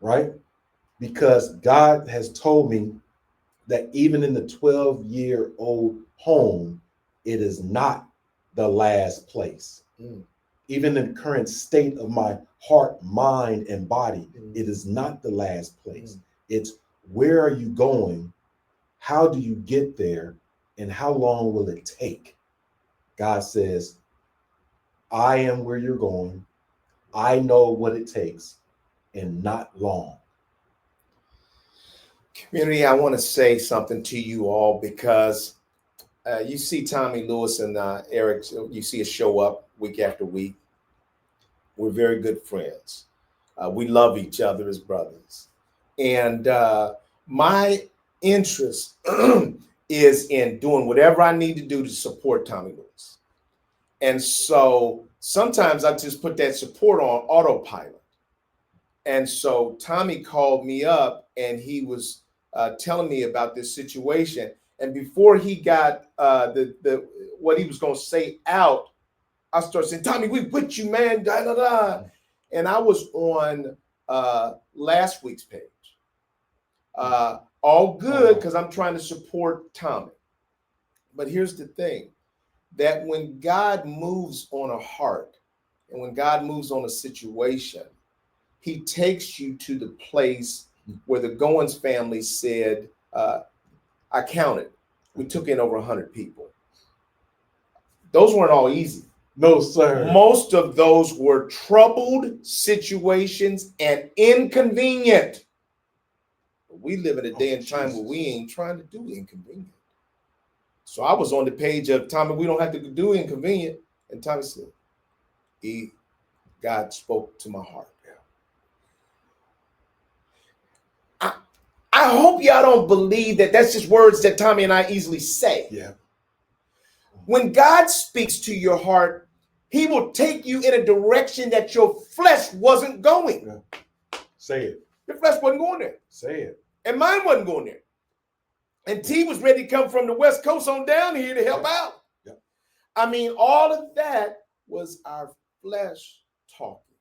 [SPEAKER 3] right? Because God has told me that even in the 12-year-old home, it is not the last place. Even in the current state of my heart, mind, and body, it is not the last place. It's where are you going? How do you get there? And how long will it take? God says, I am where you're going. I know what it takes, and not long.
[SPEAKER 2] Community, I want to say something to you all because you see Tommie Lewis and Eric, you see us show up week after week. We're very good friends. We love each other as brothers. And my interest is in doing whatever I need to do to support Tommie Lewis. And so sometimes I just put that support on autopilot. And so Tommie called me up and he was telling me about this situation. And before he got the what he was going to say out, I started saying, Tommie, we with you, man. Da, da, da. And I was on last week's page. All good because I'm trying to support Tommie. But here's the thing, that when God moves on a heart and when God moves on a situation, he takes you to the place where the Goins family said, I counted, we took in over 100 people. Those weren't all easy.
[SPEAKER 3] No, sir.
[SPEAKER 2] Most of those were troubled situations and inconvenient. We live in a day and time where we ain't trying to do inconvenient. So I was on the page of Tommie, we don't have to do inconvenient. And Tommie said, God spoke to my heart. I hope y'all don't believe that that's just words that Tommie and I easily say.
[SPEAKER 3] Yeah.
[SPEAKER 2] When God speaks to your heart, he will take you in a direction that your flesh wasn't going.
[SPEAKER 3] Yeah. Say it.
[SPEAKER 2] Your flesh wasn't going there.
[SPEAKER 3] Say it.
[SPEAKER 2] And mine wasn't going there. And T was ready to come from the West Coast on down here to help out.
[SPEAKER 3] Yeah.
[SPEAKER 2] I mean, all of that was our flesh talking,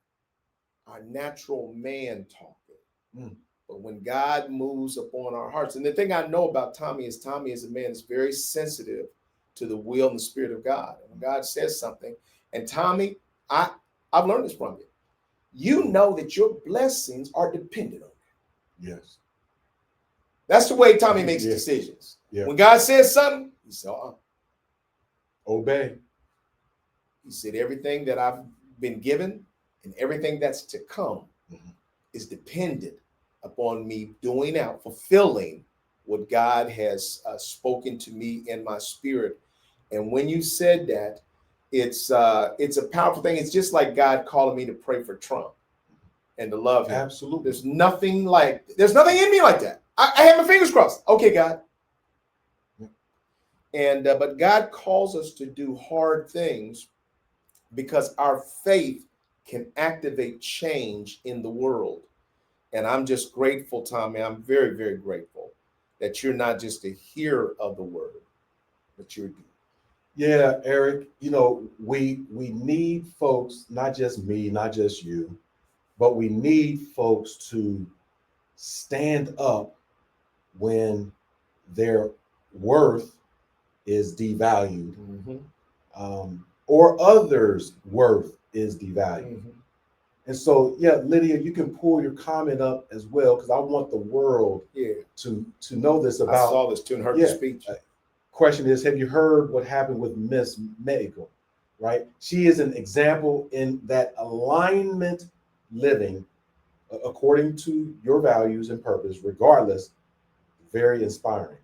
[SPEAKER 2] our natural man talking. But when God moves upon our hearts, and the thing I know about Tommie is a man that's very sensitive to the will and the spirit of God. And when God says something, and Tommie, I've learned this from you. You know that your blessings are dependent on it.
[SPEAKER 3] Yes.
[SPEAKER 2] That's the way Tommie makes decisions.
[SPEAKER 3] Yeah.
[SPEAKER 2] When God says something, he said,
[SPEAKER 3] obey.
[SPEAKER 2] He said, everything that I've been given And everything that's to come is dependent upon me doing out, fulfilling what God has spoken to me in my spirit. And when you said that, it's a powerful thing. It's just like God calling me to pray for Trump and to love him.
[SPEAKER 3] Absolutely.
[SPEAKER 2] There's nothing in me like that. I have my fingers crossed. Okay, God. And but God calls us to do hard things because our faith can activate change in the world. And I'm just grateful, Tommy. I'm very, very grateful that you're not just a hearer of the word, but you're a doer.
[SPEAKER 3] Yeah, Eric, we need folks, not just me, not just you, but we need folks to stand up when their worth is devalued, or others' worth is devalued. And so, yeah, Lydia, you can pull your comment up as well, because I want the world to know this about.
[SPEAKER 2] I saw this too and heard the speech.
[SPEAKER 3] Question is, have you heard what happened with Miss Mexico, right? She is an example in that alignment living according to your values and purpose, regardless, very inspiring.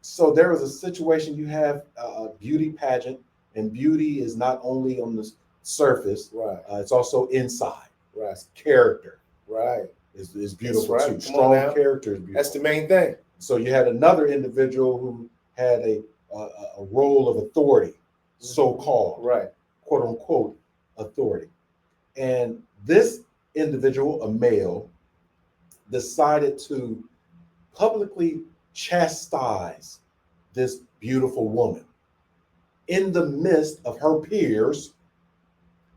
[SPEAKER 3] So there was a situation, you have a beauty pageant, and beauty is not only on the surface, right? It's also inside, right? It's character, right? Is beautiful too. Strong character is beautiful.
[SPEAKER 2] That's the main thing.
[SPEAKER 3] So you had another individual who had a role of authority, so-called, right, quote unquote authority, and this individual, a male, decided to publicly chastise this beautiful woman in the midst of her peers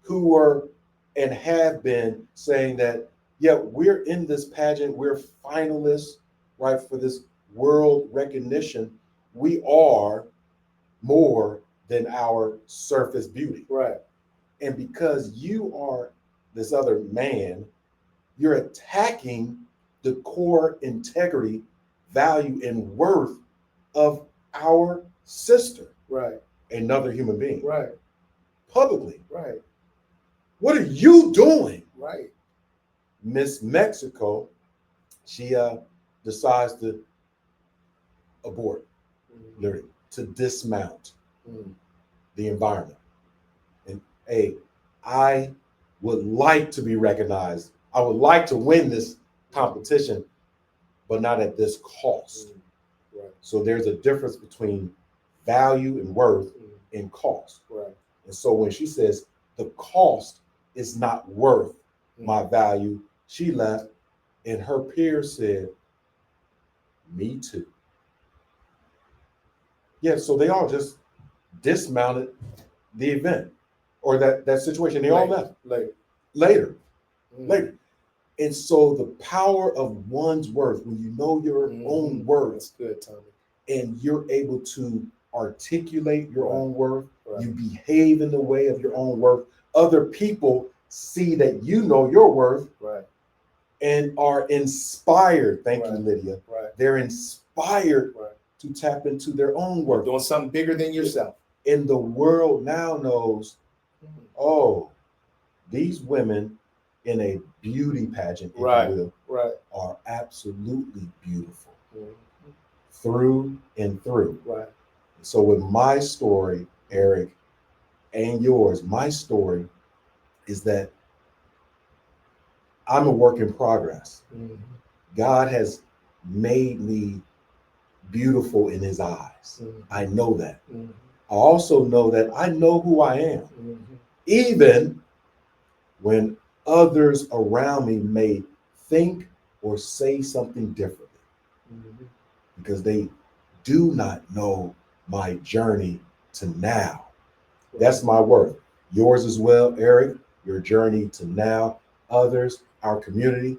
[SPEAKER 3] who were and have been saying that, yeah, we're in this pageant, we're finalists, right, for this world recognition. We are more than our surface beauty.
[SPEAKER 2] Right.
[SPEAKER 3] And because you are this other man, you're attacking the core integrity, value, and worth of our sister.
[SPEAKER 2] Right.
[SPEAKER 3] Another human being.
[SPEAKER 2] Right.
[SPEAKER 3] Publicly.
[SPEAKER 2] Right.
[SPEAKER 3] What are you doing?
[SPEAKER 2] Right.
[SPEAKER 3] Miss Mexico, she decides to abort, literally, to dismount the environment. And hey, I would like to be recognized. I would like to win this competition, but not at this cost. Right. So there's a difference between value and worth and cost. Right. And so when she says the cost is not worth my value, she left, and her peers said, me too. Yeah, so they all just dismounted the event or that situation. They all left later. And so the power of one's worth, when you know your own worth,
[SPEAKER 2] that's good, Tommy,
[SPEAKER 3] and you're able to articulate your own worth, you behave in the way of your own worth. Other people see that you know your worth, and are inspired. Thank you, Lydia. They're inspired to tap into their own worth.
[SPEAKER 2] Doing something bigger than yourself.
[SPEAKER 3] And the world now knows, oh, these women in a beauty pageant, if you will, are absolutely beautiful through and through. Right. So with my story, Eric, and yours, my story is that I'm a work in progress. God has made me beautiful in his eyes. I know that. I also know that I know who I am. Even when others around me may think or say something differently, because they do not know my journey to now. That's my worth. Yours as well, Eric, your journey to now. Others, our community,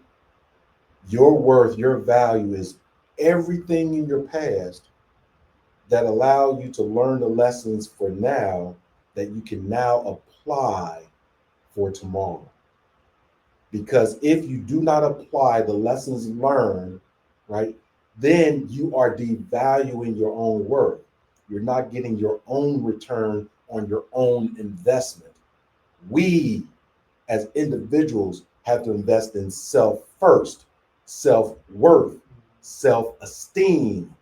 [SPEAKER 3] your worth, your value is everything in your past that allow you to learn the lessons for now that you can now apply for tomorrow. Because if you do not apply the lessons learned, right, then you are devaluing your own worth. You're not getting your own return on your own investment. We as individuals have to invest in self first, self-worth, self-esteem,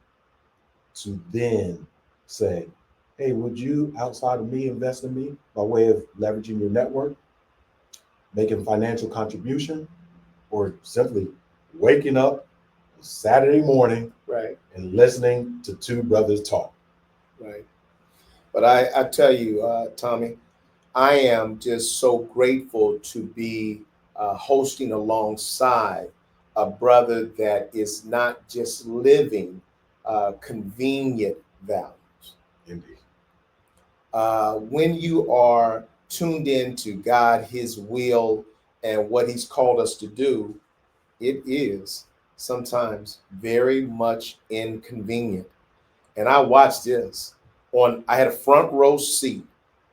[SPEAKER 3] to then say, hey, would you, outside of me, invest in me by way of leveraging your network, making financial contribution, or simply waking up Saturday morning,
[SPEAKER 2] Right.
[SPEAKER 3] and listening to two brothers talk?
[SPEAKER 2] Right. But I tell you, Tommy, I am just so grateful to be hosting alongside a brother that is not just living convenient values.
[SPEAKER 3] Indeed.
[SPEAKER 2] When you are tuned in to God, His will, and what He's called us to do, it is sometimes very much inconvenient. And I watched this I had a front row seat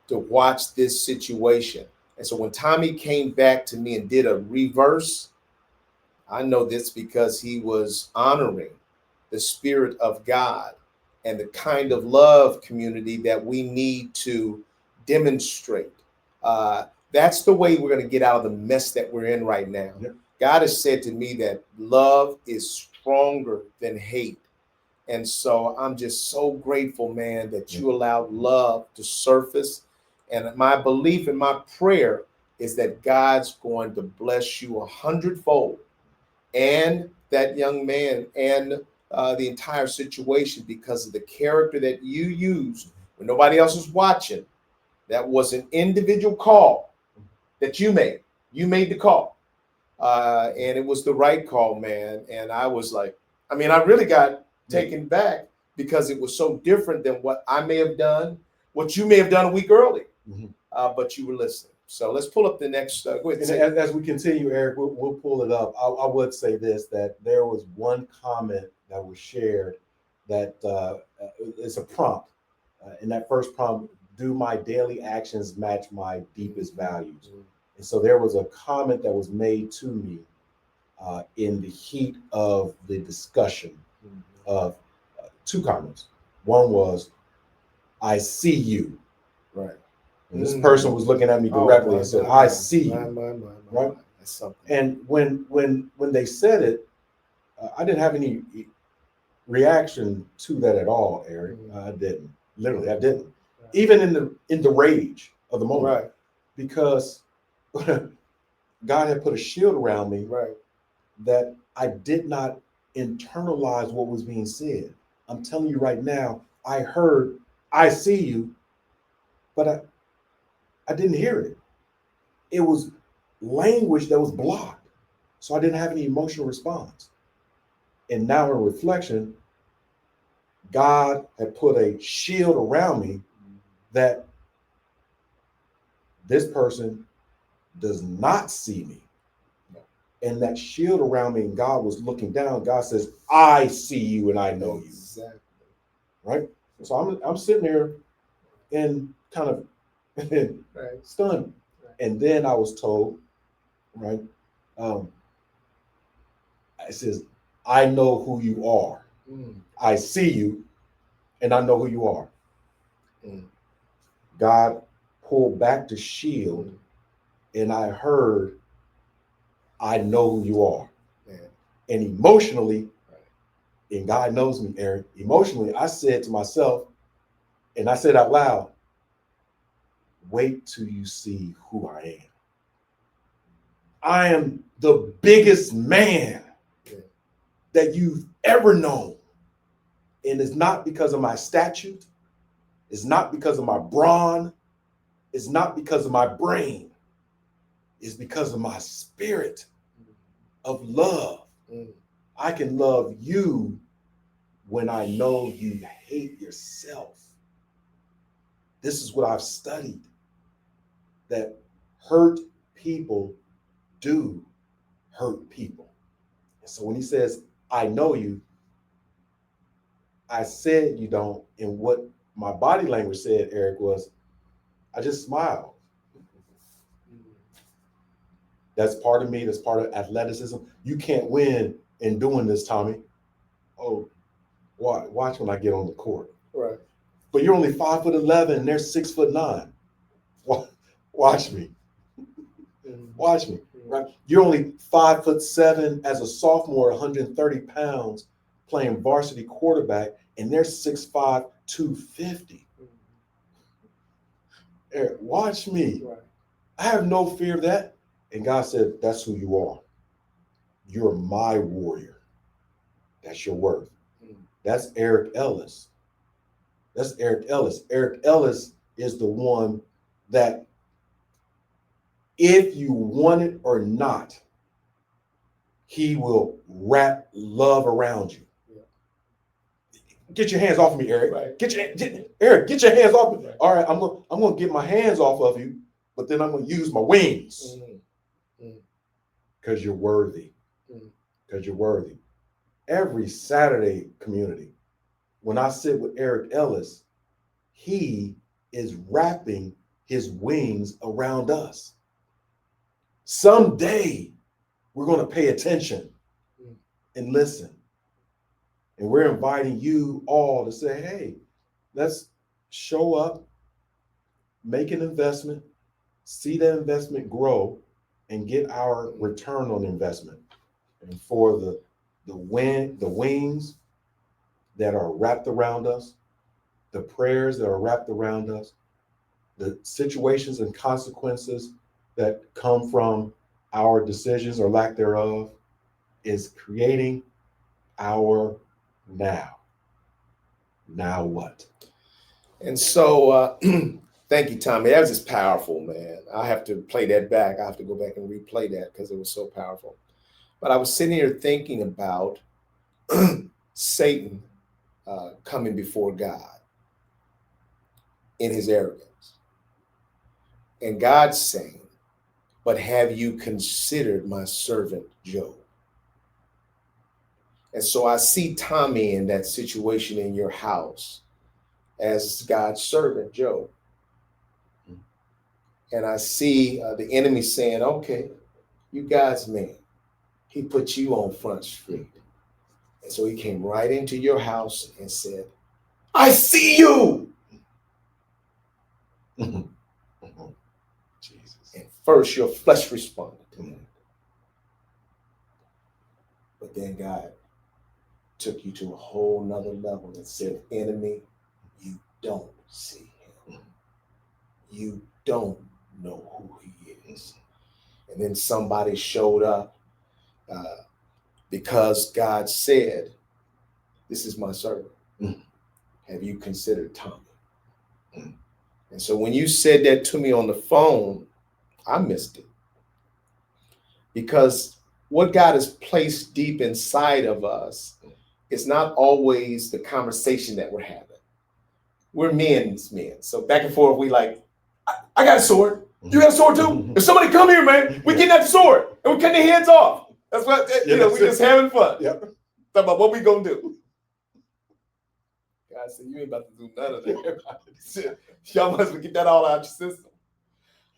[SPEAKER 2] to watch this situation. And so when Tommy came back to me and did a reverse, I know this because he was honoring the Spirit of God and the kind of love community that we need to demonstrate. That's the way we're going to get out of the mess that we're in right now.
[SPEAKER 3] Yep.
[SPEAKER 2] God has said to me that love is stronger than hate. And so I'm just so grateful, man, that you allowed love to surface. And my belief and my prayer is that God's going to bless you 100-fold, and that young man, and the entire situation, because of the character that you used when nobody else was watching. That was an individual call that you made. You made the call. And it was the right call, man. And I was like, I really got taken back because it was so different than what I may have done, what you may have done a week earlier. But you were listening. So let's pull up the next. Go ahead.
[SPEAKER 3] And as we continue, Eric, we'll pull it up. I would say this, that there was one comment that was shared that it's a prompt. In that first prompt, do my daily actions match my deepest values? And so there was a comment that was made to me in the heat of the discussion of two comments. One was, I see you.
[SPEAKER 2] Right.
[SPEAKER 3] And this person was looking at me directly and said, I see you. Right.
[SPEAKER 2] That's something.
[SPEAKER 3] And when they said it, I didn't have any reaction to that at all, Eric. I didn't. Literally, I didn't. Right. Even in the rage of the moment.
[SPEAKER 2] Right.
[SPEAKER 3] Because God had put a shield around me,
[SPEAKER 2] right,
[SPEAKER 3] that I did not internalize what was being said. I'm telling you right now, I heard, I see you, but I didn't hear it. It was language that was blocked. So I didn't have any emotional response. And now in reflection, God had put a shield around me that this person does not see me. And that shield around me, and God was looking down. God says, I see you and I know you.
[SPEAKER 2] Exactly.
[SPEAKER 3] Right? So I'm sitting there and kind of
[SPEAKER 2] right.
[SPEAKER 3] stunned. Right. And then I was told, right, it says, I know who you are. I see you and I know who you are. God pulled back the shield and I heard, I know who you are. Man. And emotionally, and God knows me, Eric, emotionally, I said to myself, and I said out loud, wait till you see who I am. I am the biggest man that you've ever known. And it's not because of my statute. It's not because of my brawn. It's not because of my brain. It's because of my spirit of love. I can love you when I know you hate yourself. This is what I've studied, that hurt people do hurt people. And so when he says, I know you, I said you don't. And what my body language said, Eric, was, I just smiled. That's part of me. That's part of athleticism. You can't win in doing this, Tommy. Oh, watch when I get on the court.
[SPEAKER 2] Right.
[SPEAKER 3] But you're only 5'11" and they're 6'9". Watch me. Watch me. Right? You're only 5'7" as a sophomore, 130 pounds, playing varsity quarterback, and they're 6'5", 250. Eric, watch me.
[SPEAKER 2] Right.
[SPEAKER 3] I have no fear of that. And God said, that's who you are. You're my warrior. That's your worth. That's Eric Ellis. That's Eric Ellis. Eric Ellis is the one that, if you want it or not, he will wrap love around you. Yeah. Get your hands off of me, Eric. Right. Eric, get your hands off me. Right. All right, I'm gonna get my hands off of you, but then I'm gonna use my wings. Because you're worthy. Because you're worthy. Every Saturday, community, when I sit with Eric Ellis, he is wrapping his wings around us. Someday, we're going to pay attention and listen. And we're inviting you all to say, hey, let's show up, make an investment, see that investment grow, and get our return on investment. And for the wings that are wrapped around us, the prayers that are wrapped around us, the situations and consequences that come from our decisions or lack thereof, is creating our now. Now what?
[SPEAKER 2] And so, thank you, Tommy. That was just powerful, man. I have to play that back. I have to go back and replay that because it was so powerful. But I was sitting here thinking about Satan coming before God in his arrogance. And God saying, but have you considered my servant Job? And so I see Tommy in that situation in your house as God's servant Job. And I see the enemy saying, okay, you God's man. He put you on Front Street. And so he came right into your house and said, I see you. Jesus. And first your flesh responded to that. But then God took you to a whole nother level and said, enemy, you don't see him. You don't know who he is. And then somebody showed up because God said, this is my servant. Have you considered Tommy? And so when you said that to me on the phone, I missed it. Because what God has placed deep inside of us is not always the conversation that we're having. We're men's men. So back and forth, we like, I got a sword. You got a sword too? If somebody come here, man, we getting at the sword and we're cutting their heads off. That's what, we're just having fun. Yep. Talking about what we gonna do. God said, you ain't about to do none of that. Y'all must get that all out your system.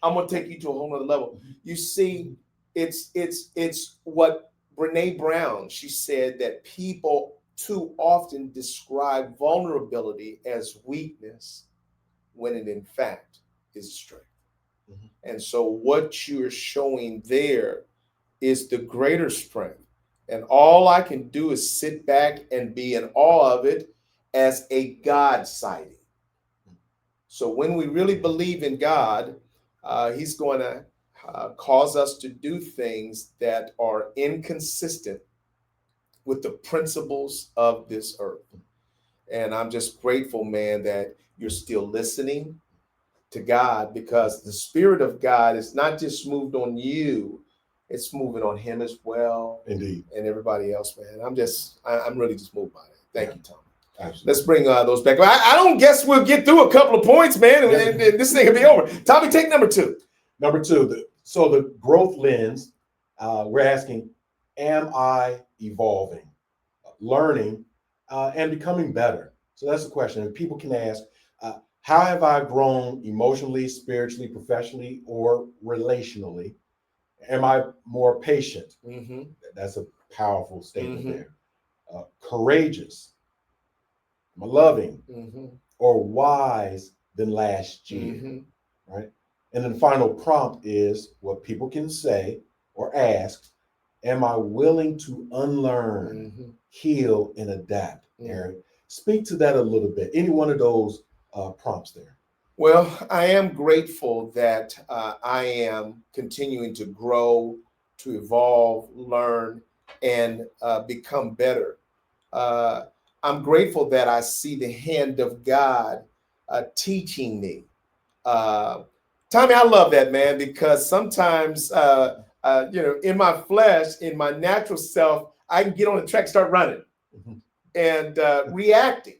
[SPEAKER 2] I'm gonna take you to a whole nother level. You see, it's what Brene Brown, she said that people too often describe vulnerability as weakness when it in fact is strength. And so what you're showing there is the greater strength. And all I can do is sit back and be in awe of it as a God sighting. So when we really believe in God, he's going to cause us to do things that are inconsistent with the principles of this earth. And I'm just grateful, man, that you're still listening to God, because the Spirit of God is not just moved on you, it's moving on him as well.
[SPEAKER 3] Indeed.
[SPEAKER 2] And everybody else, man. I'm really just moved by it. Thank you, Tom.
[SPEAKER 3] Absolutely.
[SPEAKER 2] Let's bring those back. I don't guess we'll get through a couple of points, man, and this thing will be over. Tommy, take number two.
[SPEAKER 3] Number two, so the growth lens, we're asking, am I evolving, learning, and becoming better? So that's the question. And people can ask, how have I grown emotionally, spiritually, professionally, or relationally? Am I more patient? Mm-hmm. That's a powerful statement there. Courageous, loving, or wise than last year, right? And then the final prompt is what people can say or ask, am I willing to unlearn, heal, and adapt? Eric, speak to that a little bit. Any one of those prompts there.
[SPEAKER 2] Well, I am grateful that I am continuing to grow, to evolve, learn, and become better. I'm grateful that I see the hand of God teaching me. Tommie, I love that, man, because sometimes, in my flesh, in my natural self, I can get on the track, start running and reacting.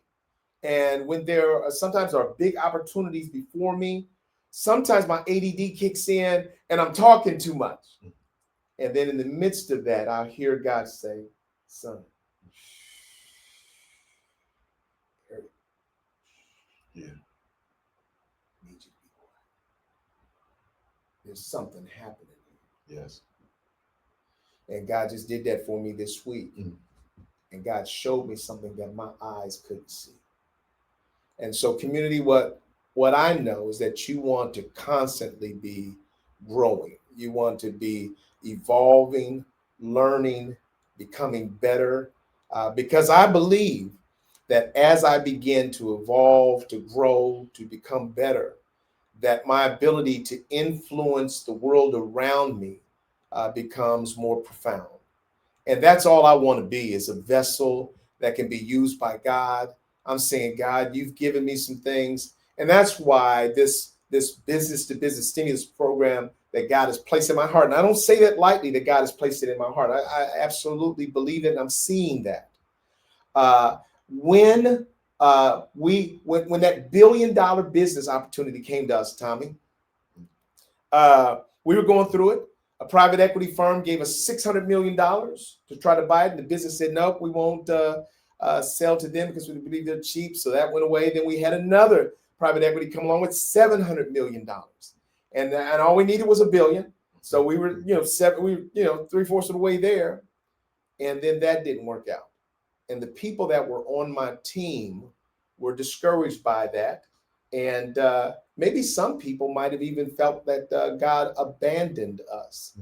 [SPEAKER 2] And when there sometimes are big opportunities before me, sometimes my ADD kicks in and I'm talking too much. And then in the midst of that, I'll hear God say, son,
[SPEAKER 3] yeah,
[SPEAKER 2] need you to be quiet. There's something happening here.
[SPEAKER 3] Yes.
[SPEAKER 2] And God just did that for me this week. And God showed me something that my eyes couldn't see. And so, community, what I know is that you want to constantly be growing. You want to be evolving, learning, becoming better, because I believe that as I begin to evolve, to grow, to become better, that my ability to influence the world around me becomes more profound. And that's all I want to be, is a vessel that can be used by God. I'm saying, God, you've given me some things. And that's why this business to business stimulus program that God has placed in my heart. And I don't say that lightly, that God has placed it in my heart. I absolutely believe it. And I'm seeing that. When that $1 billion business opportunity came to us, Tommie, we were going through it. A private equity firm gave us $600 million to try to buy it. And the business said, nope, we won't sell to them because we believe they're cheap. So that went away. Then we had another private equity come along with $700 million. And all we needed was $1 billion. So we were, 3/4 of the way there. And then that didn't work out. And the people that were on my team were discouraged by that. And maybe some people might have even felt that God abandoned us.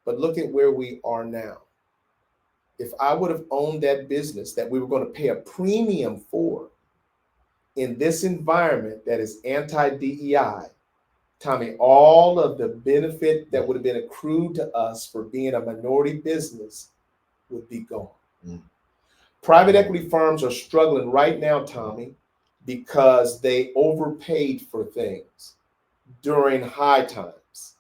[SPEAKER 2] But look at where we are now. If I would have owned that business that we were going to pay a premium for in this environment that is anti-DEI, Tommie, all of the benefit that would have been accrued to us for being a minority business would be gone. Private equity firms are struggling right now, Tommie, because they overpaid for things during high times.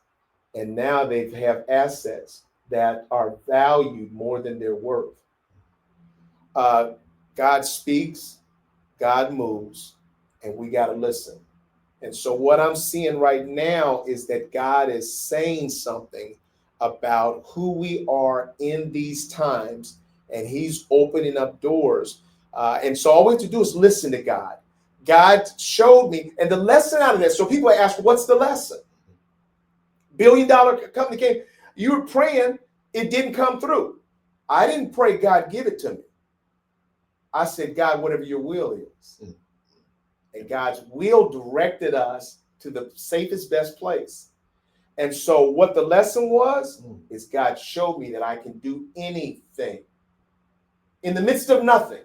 [SPEAKER 2] And now they have assets that are valued more than they're worth. God speaks, God moves, and we got to listen. And so what I'm seeing right now is that God is saying something about who we are in these times, and he's opening up doors. And so all we have to do is listen to God. God showed me, and the lesson out of this, so people ask, what's the lesson? $1 billion company came, you were praying, it didn't come through. I didn't pray, God, give it to me. I said, God, whatever your will is. And God's will directed us to the safest, best place. And so what the lesson was, is God showed me that I can do anything. In the midst of nothing,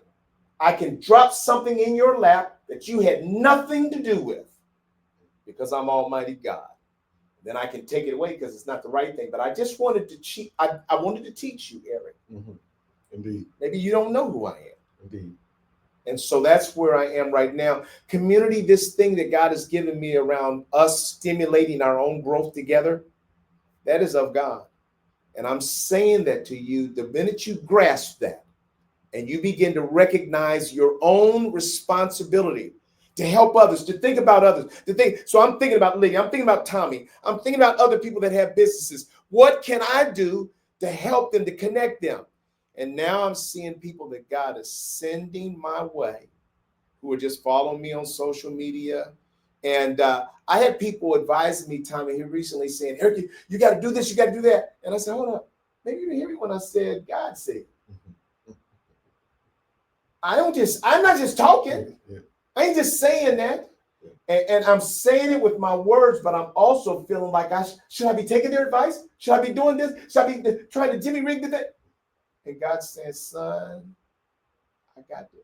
[SPEAKER 2] I can drop something in your lap that you had nothing to do with, because I'm Almighty God. Then I can take it away because it's not the right thing. But I just wanted to I wanted to teach you, Eric.
[SPEAKER 3] Indeed.
[SPEAKER 2] Maybe you don't know who I am.
[SPEAKER 3] Indeed.
[SPEAKER 2] And so that's where I am right now. Community, this thing that God has given me around us stimulating our own growth together, that is of God. And I'm saying that to you, the minute you grasp that and you begin to recognize your own responsibility to help others, to think about others, to think. So I'm thinking about Lee, I'm thinking about Tommie, I'm thinking about other people that have businesses. What can I do to help them, to connect them? And now I'm seeing people that God is sending my way who are just following me on social media. And I had people advising me, Tommie, here recently saying, Eric, you got to do this, you got to do that. And I said, hold up, maybe you didn't hear me when I said God said. I'm not just talking. I ain't just saying that. And I'm saying it with my words, but I'm also feeling like should I be taking their advice? Should I be doing this? Should I be trying to Jimmy rig that? And God says, son, I got this.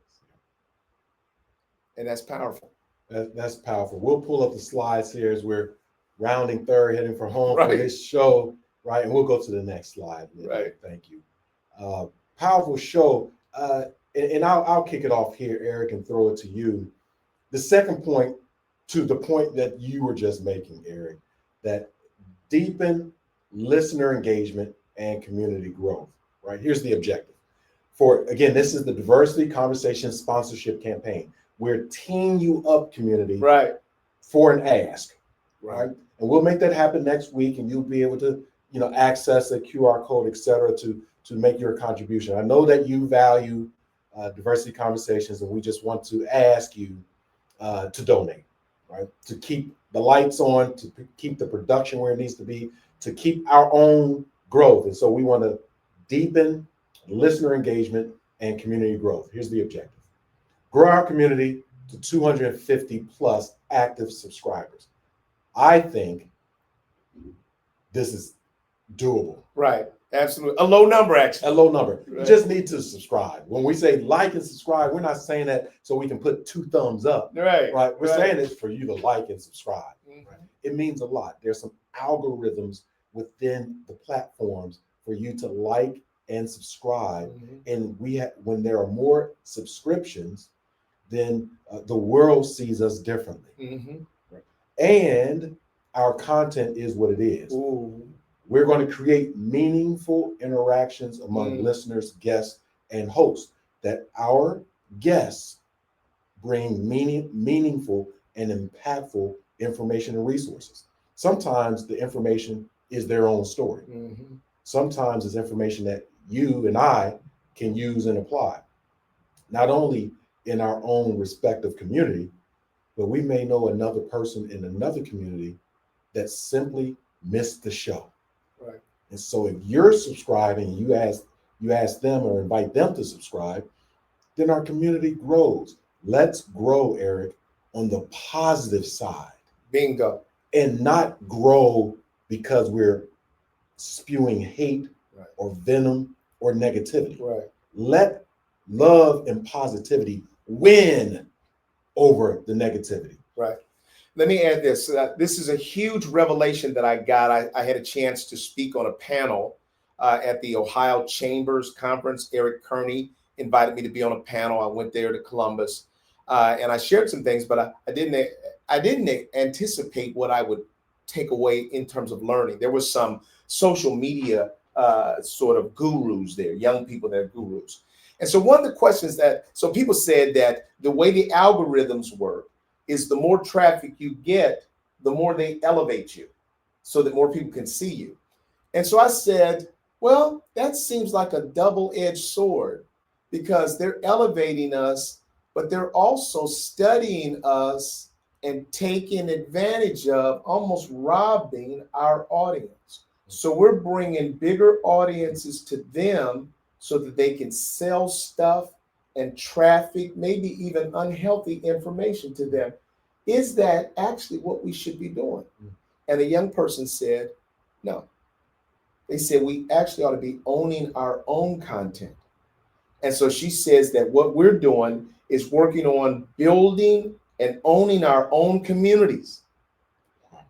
[SPEAKER 2] And that's powerful.
[SPEAKER 3] That's powerful. We'll pull up the slides here as we're rounding third, heading for home
[SPEAKER 2] Right.
[SPEAKER 3] for this show, right? And we'll go to the next slide.
[SPEAKER 2] Right.
[SPEAKER 3] Thank you. Powerful show. And I'll kick it off here, Eric, and throw it to you. The second point, to the point that you were just making, Eric, that deepen listener engagement and community growth, right? Here's the objective. Again, this is the Diversity Conversation Sponsorship Campaign. We're teeing you up, community,
[SPEAKER 2] right,
[SPEAKER 3] for an ask,
[SPEAKER 2] right?
[SPEAKER 3] And we'll make that happen next week, and you'll be able to, access a QR code, et cetera, to make your contribution. I know that you value diversity conversations, and we just want to ask you to donate, right? To keep the lights on, to keep the production where it needs to be, to keep our own growth. And so we want to deepen listener engagement and community growth. Here's the objective. Grow our community to 250 plus active subscribers. I think this is doable.
[SPEAKER 2] Right. Absolutely. A low number, actually.
[SPEAKER 3] A low number.
[SPEAKER 2] Right.
[SPEAKER 3] You just need to subscribe. When we say like and subscribe, we're not saying that so we can put 2 thumbs up.
[SPEAKER 2] Right.
[SPEAKER 3] Right. We're saying it's for you to like and subscribe.
[SPEAKER 2] Mm-hmm.
[SPEAKER 3] Right? It means a lot. There's some algorithms within the platforms for you to like and subscribe.
[SPEAKER 2] Mm-hmm.
[SPEAKER 3] And when there are more subscriptions, then the world sees us differently.
[SPEAKER 2] Mm-hmm.
[SPEAKER 3] Right? And our content is what it is.
[SPEAKER 2] Ooh.
[SPEAKER 3] We're going to create meaningful interactions among listeners, guests, and hosts, that our guests bring meaningful and impactful information and resources. Sometimes the information is their own story.
[SPEAKER 2] Mm-hmm.
[SPEAKER 3] Sometimes it's information that you and I can use and apply, not only in our own respective community, but we may know another person in another community that simply missed the show.
[SPEAKER 2] Right.
[SPEAKER 3] And so if you're subscribing, you ask them or invite them to subscribe, then our community grows. Let's grow, Eric, on the positive side.
[SPEAKER 2] Bingo.
[SPEAKER 3] And not grow because we're spewing hate, right, or venom or negativity.
[SPEAKER 2] Right.
[SPEAKER 3] Let love and positivity win over the negativity.
[SPEAKER 2] Right. Let me add this. This is a huge revelation that I got. I had a chance to speak on a panel at the Ohio Chambers Conference. Eric Kearney invited me to be on a panel. I went there to Columbus, and I shared some things, but I didn't anticipate what I would take away in terms of learning. There was some social media sort of gurus there, young people that are gurus. And so one of the questions so people said that the way the algorithms work is the more traffic you get, the more they elevate you so that more people can see you. And so I said, well, that seems like a double-edged sword, because they're elevating us, but they're also studying us and taking advantage of, almost robbing our audience. So we're bringing bigger audiences to them so that they can sell stuff and traffic, maybe even unhealthy information to them. Is that actually what we should be doing? And a young person said, no. They said we actually ought to be owning our own content. And so she says that what we're doing is working on building and owning our own communities.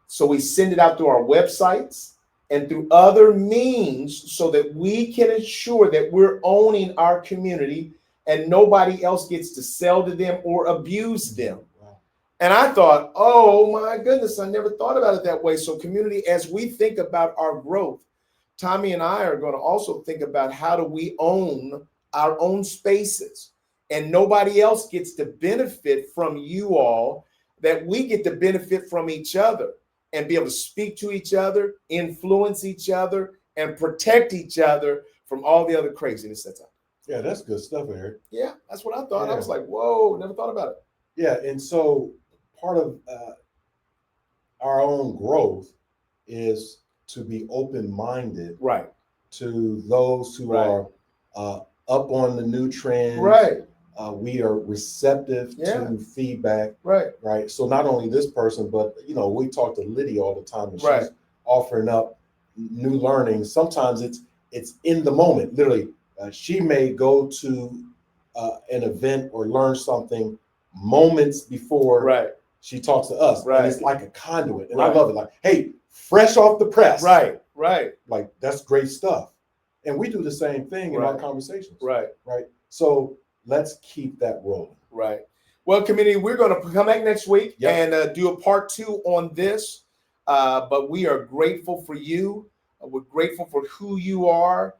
[SPEAKER 2] So we send it out through our websites and through other means so that we can ensure that we're owning our community and nobody else gets to sell to them or abuse them. Wow. And I thought, oh my goodness, I never thought about it that way. So community, as we think about our growth, Tommie and I are going to also think about how do we own our own spaces, and nobody else gets to benefit from you all, that we get to benefit from each other and be able to speak to each other, influence each other, and protect each other from all the other craziness that's out
[SPEAKER 3] there. Yeah, that's good stuff, Eric.
[SPEAKER 2] Yeah, that's what I thought.
[SPEAKER 3] Yeah.
[SPEAKER 2] I was like, whoa, never thought about it.
[SPEAKER 3] Yeah, and so part of our own growth is to be open-minded,
[SPEAKER 2] right,
[SPEAKER 3] to those who
[SPEAKER 2] right,
[SPEAKER 3] are up on the new trends,
[SPEAKER 2] right,
[SPEAKER 3] We are receptive
[SPEAKER 2] Yeah.
[SPEAKER 3] to feedback,
[SPEAKER 2] Right.
[SPEAKER 3] right? So not only this person, but we talk to Lydia all the time, and
[SPEAKER 2] Right.
[SPEAKER 3] she's offering up new learning. Sometimes it's in the moment. Literally, she may go to an event or learn something moments before
[SPEAKER 2] Right.
[SPEAKER 3] she talks to us,
[SPEAKER 2] Right.
[SPEAKER 3] and it's like a conduit, and I
[SPEAKER 2] Right.
[SPEAKER 3] love it. Like, hey, fresh off the press,
[SPEAKER 2] Right. Right.
[SPEAKER 3] like that's great stuff. And we do the same thing in our
[SPEAKER 2] Right.
[SPEAKER 3] conversations,
[SPEAKER 2] Right.
[SPEAKER 3] right? So let's keep that rolling.
[SPEAKER 2] Right. Well, community, we're going to come back next week
[SPEAKER 3] Yep.
[SPEAKER 2] and do a part 2 on this. But we are grateful for you. We're grateful for who you are.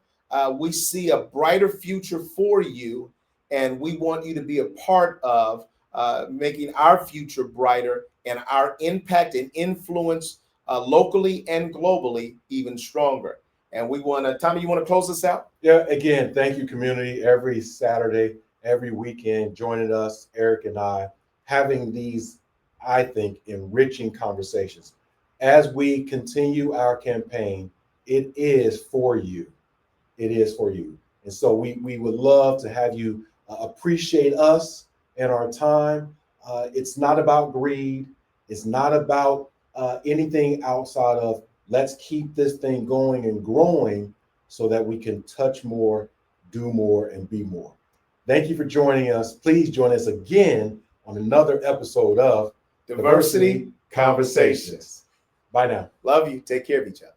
[SPEAKER 2] We see a brighter future for you, and we want you to be a part of making our future brighter and our impact and influence locally and globally even stronger. And we want to, Tommy, you want to close us out?
[SPEAKER 3] Yeah, again, thank you, community. Every Saturday, every weekend, joining us, Eric and I, having these, I think, enriching conversations. As we continue our campaign, it is for you. It is for you. And so we would love to have you appreciate us and our time. It's not about greed. It's not about anything outside of let's keep this thing going and growing so that we can touch more, do more, and be more. Thank you for joining us. Please join us again on another episode of
[SPEAKER 2] Diversity Conversations.
[SPEAKER 3] Bye now.
[SPEAKER 2] Love you. Take care of each other.